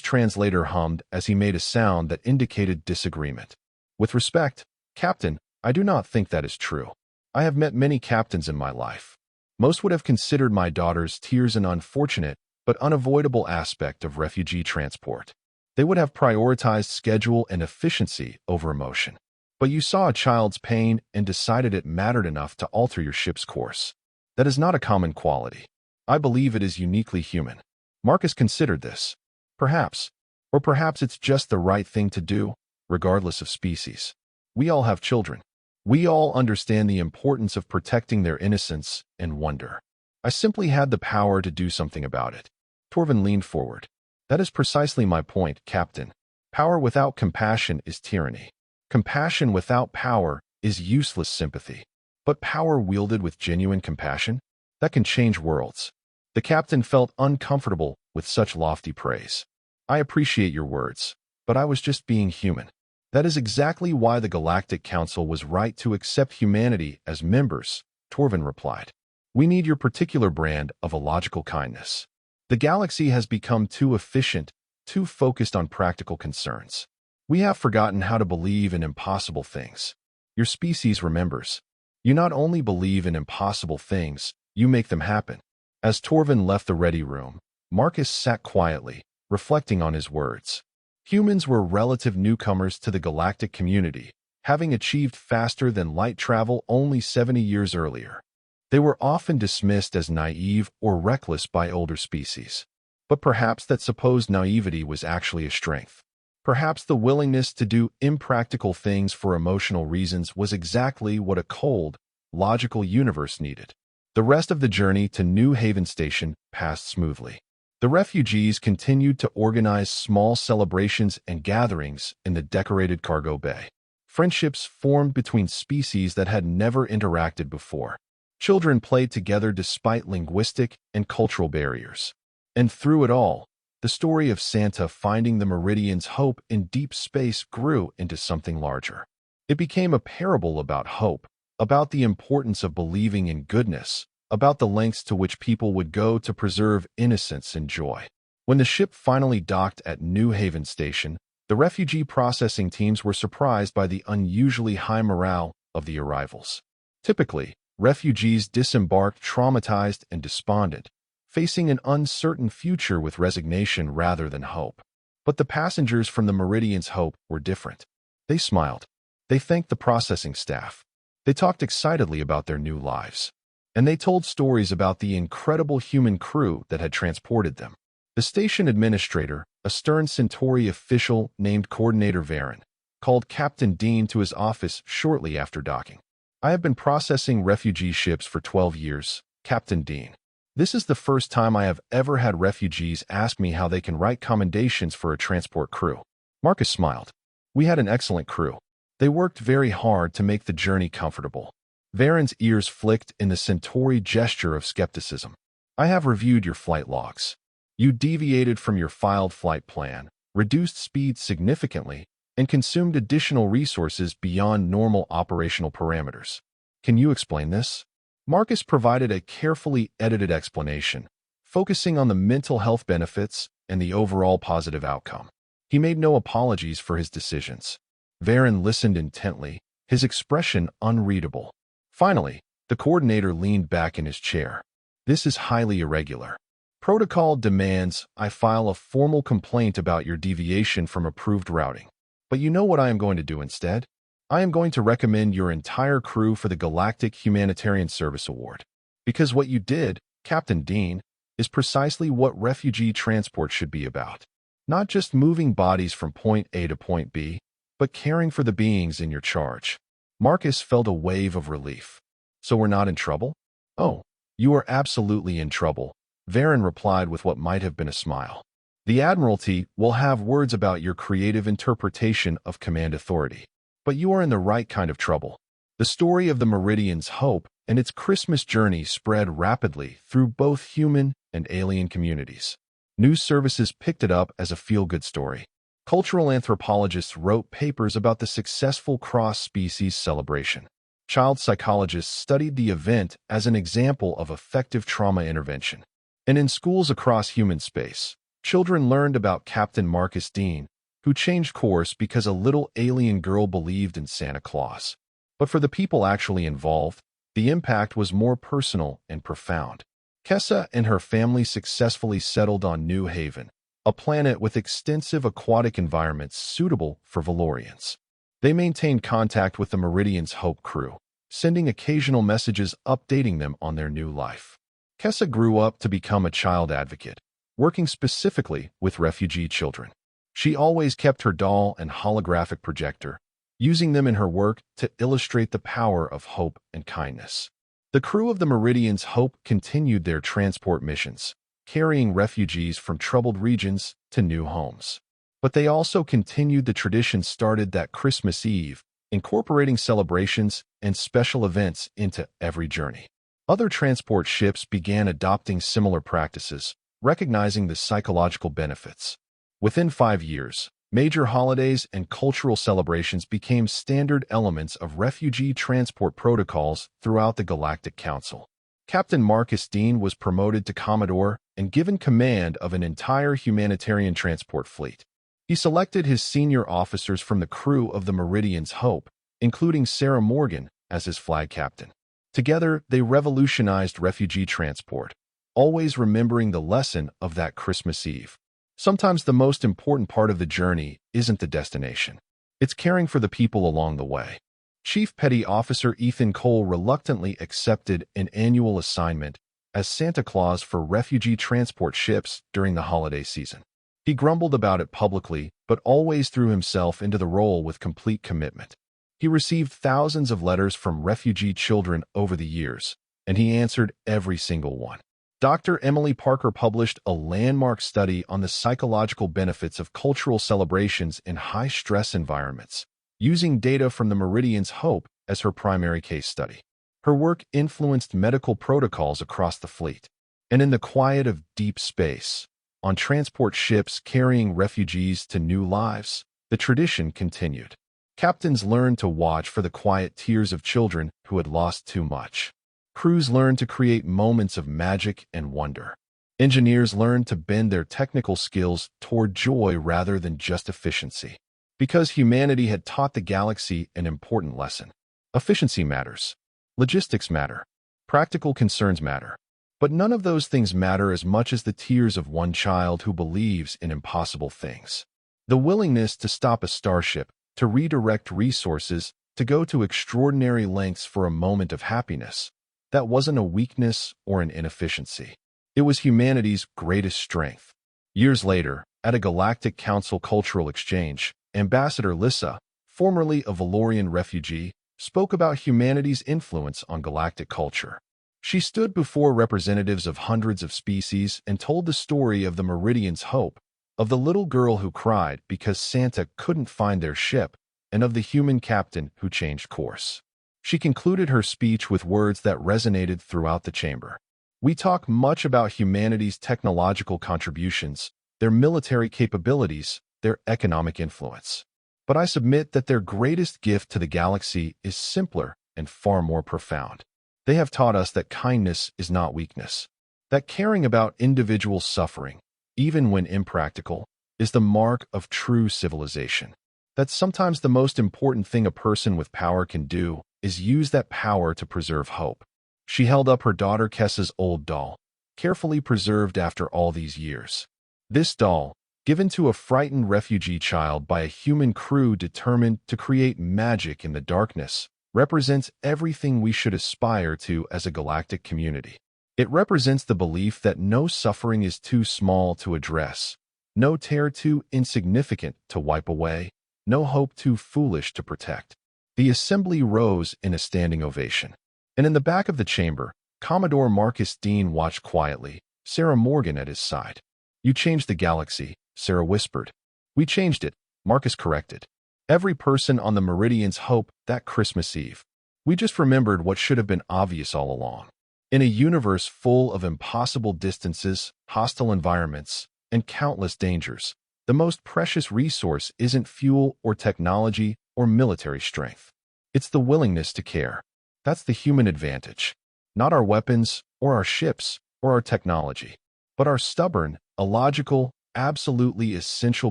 translator hummed as he made a sound that indicated disagreement. "With respect, Captain, I do not think that is true. I have met many captains in my life. Most would have considered my daughter's tears an unfortunate but unavoidable aspect of refugee transport. They would have prioritized schedule and efficiency over emotion. But you saw a child's pain and decided it mattered enough to alter your ship's course. That is not a common quality. I believe it is uniquely human." Marcus considered this. Perhaps, or perhaps it's just the right thing to do, regardless of species. We all have children. We all understand the importance of protecting their innocence and wonder. I simply had the power to do something about it. Torvin leaned forward. "That is precisely my point, Captain. Power without compassion is tyranny. Compassion without power is useless sympathy. but power wielded with genuine compassion? That can change worlds. The captain felt uncomfortable with such lofty praise. I appreciate your words, but I was just being human. That is exactly why the Galactic Council was right to accept humanity as members, Torvin replied. We need your particular brand of illogical kindness. The galaxy has become too efficient, too focused on practical concerns. We have forgotten how to believe in impossible things. Your species remembers. You not only believe in impossible things, you make them happen. As Torvin left the ready room, Marcus sat quietly, reflecting on his words. Humans were relative newcomers to the galactic community, having achieved faster than light travel only 70 years earlier. They were often dismissed as naive or reckless by older species. But perhaps that supposed naivety was actually a strength. Perhaps the willingness to do impractical things for emotional reasons was exactly what a cold, logical universe needed. The rest of the journey to New Haven Station passed smoothly. The refugees continued to organize small celebrations and gatherings in the decorated cargo bay. Friendships formed between species that had never interacted before. Children played together despite linguistic and cultural barriers. And through it all, the story of Santa finding the Meridian's hope in deep space grew into something larger. It became a parable about hope, about the importance of believing in goodness, about the lengths to which people would go to preserve innocence and joy. When the ship finally docked at New Haven Station, the refugee processing teams were surprised by the unusually high morale of the arrivals. Typically, refugees disembarked traumatized and despondent, facing an uncertain future with resignation rather than hope. But the passengers from the Meridian's hope were different. They smiled. They thanked the processing staff. They talked excitedly about their new lives. And they told stories about the incredible human crew that had transported them. The station administrator, a stern Centauri official named Coordinator Varen, called Captain Dean to his office shortly after docking. I have been processing refugee ships for 12 years, Captain Dean. This is the first time I have ever had refugees ask me how they can write commendations for a transport crew. Marcus smiled. We had an excellent crew. They worked very hard to make the journey comfortable. Varen's ears flicked in the Centauri gesture of skepticism. I have reviewed your flight logs. You deviated from your filed flight plan, reduced speed significantly, and consumed additional resources beyond normal operational parameters. Can you explain this? Marcus provided a carefully edited explanation, focusing on the mental health benefits and the overall positive outcome. He made no apologies for his decisions. Varen listened intently, his expression unreadable. Finally, the coordinator leaned back in his chair. This is highly irregular. Protocol demands I file a formal complaint about your deviation from approved routing. But you know what I am going to do instead? I am going to recommend your entire crew for the Galactic Humanitarian Service Award. Because what you did, Captain Dean, is precisely what refugee transport should be about. Not just moving bodies from point A to point B, but caring for the beings in your charge. Marcus felt a wave of relief. So we're not in trouble? Oh, you are absolutely in trouble, Varen replied with what might have been a smile. The Admiralty will have words about your creative interpretation of command authority. But you are in the right kind of trouble. The story of the Meridian's hope and its Christmas journey spread rapidly through both human and alien communities. News services picked it up as a feel-good story. Cultural anthropologists wrote papers about the successful cross-species celebration. Child psychologists studied the event as an example of effective trauma intervention. And in schools across human space, children learned about Captain Marcus Dean, who changed course because a little alien girl believed in Santa Claus. But for the people actually involved, the impact was more personal and profound. Kessa and her family successfully settled on New Haven, a planet with extensive aquatic environments suitable for Valorians. They maintained contact with the Meridian's Hope crew, sending occasional messages updating them on their new life. Kessa grew up to become a child advocate, working specifically with refugee children. She always kept her doll and holographic projector, using them in her work to illustrate the power of hope and kindness. The crew of the Meridian's Hope continued their transport missions, carrying refugees from troubled regions to new homes. But they also continued the tradition started that Christmas Eve, incorporating celebrations and special events into every journey. Other transport ships began adopting similar practices, recognizing the psychological benefits. Within 5 years, major holidays and cultural celebrations became standard elements of refugee transport protocols throughout the Galactic Council. Captain Marcus Dean was promoted to Commodore and given command of an entire humanitarian transport fleet. He selected his senior officers from the crew of the Meridian's Hope, including Sarah Morgan, as his flag captain. Together, they revolutionized refugee transport, always remembering the lesson of that Christmas Eve. Sometimes the most important part of the journey isn't the destination. It's caring for the people along the way. Chief Petty Officer Ethan Cole reluctantly accepted an annual assignment as Santa Claus for refugee transport ships during the holiday season. He grumbled about it publicly, but always threw himself into the role with complete commitment. He received thousands of letters from refugee children over the years, and he answered every single one. Dr. Emily Parker published a landmark study on the psychological benefits of cultural celebrations in high-stress environments, using data from the Meridian's Hope as her primary case study. Her work influenced medical protocols across the fleet, and in the quiet of deep space, on transport ships carrying refugees to new lives, the tradition continued. Captains learned to watch for the quiet tears of children who had lost too much. Crews learned to create moments of magic and wonder. Engineers learned to bend their technical skills toward joy rather than just efficiency. Because humanity had taught the galaxy an important lesson. Efficiency matters. Logistics matter. Practical concerns matter. But none of those things matter as much as the tears of one child who believes in impossible things. The willingness to stop a starship, to redirect resources, to go to extraordinary lengths for a moment of happiness. That wasn't a weakness or an inefficiency. It was humanity's greatest strength. Years later, at a Galactic Council cultural exchange, Ambassador Lissa, formerly a Valorian refugee, spoke about humanity's influence on galactic culture. She stood before representatives of hundreds of species and told the story of the Meridian's Hope, of the little girl who cried because Santa couldn't find their ship, and of the human captain who changed course. She concluded her speech with words that resonated throughout the chamber. We talk much about humanity's technological contributions, their military capabilities, their economic influence. But I submit that their greatest gift to the galaxy is simpler and far more profound. They have taught us that kindness is not weakness, that caring about individual suffering, even when impractical, is the mark of true civilization. That sometimes the most important thing a person with power can do is use that power to preserve hope. She held up her daughter Kessa's old doll, carefully preserved after all these years. This doll, given to a frightened refugee child by a human crew determined to create magic in the darkness, represents everything we should aspire to as a galactic community. It represents the belief that no suffering is too small to address, no terror too insignificant to wipe away, no hope too foolish to protect. The assembly rose in a standing ovation. And in the back of the chamber, Commodore Marcus Dean watched quietly, Sarah Morgan at his side. "You changed the galaxy," Sarah whispered. "We changed it," Marcus corrected. "Every person on the Meridian's Hope that Christmas Eve. We just remembered what should have been obvious all along. In a universe full of impossible distances, hostile environments, and countless dangers, the most precious resource isn't fuel or technology or military strength. It's the willingness to care. That's the human advantage. Not our weapons, or our ships, or our technology, but our stubborn, illogical, absolutely essential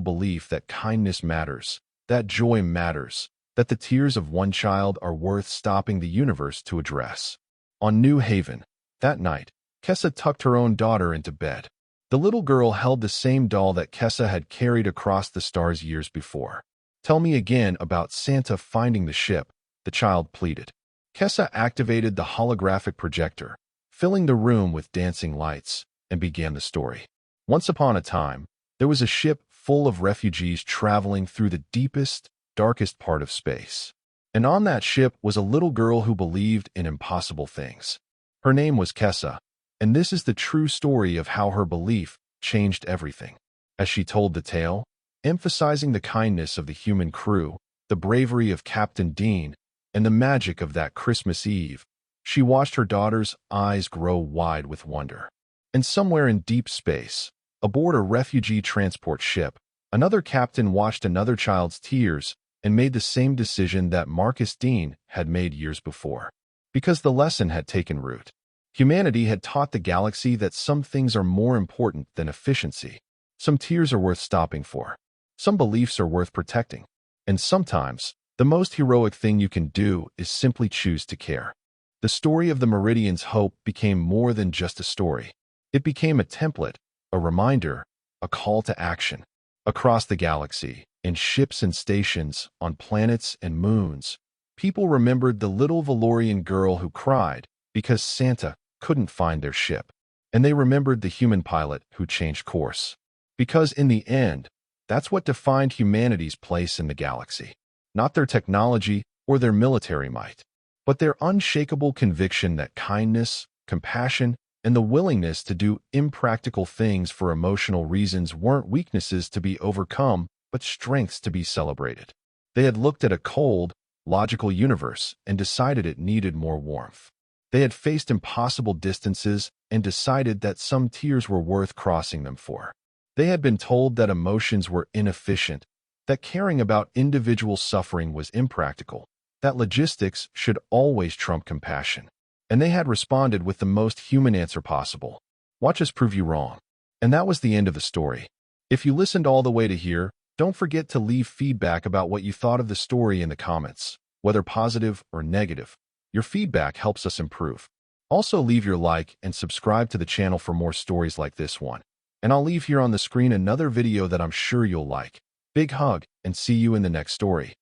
belief that kindness matters, that joy matters, that the tears of one child are worth stopping the universe to address." On New Haven, that night, Kessa tucked her own daughter into bed. The little girl held the same doll that Kessa had carried across the stars years before. "Tell me again about Santa finding the ship," the child pleaded. Kessa activated the holographic projector, filling the room with dancing lights, and began the story. Once upon a time, there was a ship full of refugees traveling through the deepest, darkest part of space. And on that ship was a little girl who believed in impossible things. Her name was Kessa, and this is the true story of how her belief changed everything. As she told the tale, emphasizing the kindness of the human crew, the bravery of Captain Dean, and the magic of that Christmas Eve. She watched her daughter's eyes grow wide with wonder. And somewhere in deep space, aboard a refugee transport ship, another captain watched another child's tears and made the same decision that Marcus Dean had made years before. Because the lesson had taken root. Humanity had taught the galaxy that some things are more important than efficiency. Some tears are worth stopping for. Some beliefs are worth protecting. And sometimes, the most heroic thing you can do is simply choose to care. The story of the Meridian's hope became more than just a story. It became a template, a reminder, a call to action. Across the galaxy, in ships and stations, on planets and moons, people remembered the little Valorian girl who cried because Santa couldn't find their ship. And they remembered the human pilot who changed course. Because in the end, that's what defined humanity's place in the galaxy. Not their technology or their military might, but their unshakable conviction that kindness, compassion, and the willingness to do impractical things for emotional reasons weren't weaknesses to be overcome, but strengths to be celebrated. They had looked at a cold, logical universe and decided it needed more warmth. They had faced impossible distances and decided that some tears were worth crossing them for. They had been told that emotions were inefficient, that caring about individual suffering was impractical, that logistics should always trump compassion. And they had responded with the most human answer possible. Watch us prove you wrong. And that was the end of the story. If you listened all the way to here, don't forget to leave feedback about what you thought of the story in the comments, whether positive or negative. Your feedback helps us improve. Also, leave your like and subscribe to the channel for more stories like this one. And I'll leave here on the screen another video that I'm sure you'll like. Big hug, and see you in the next story.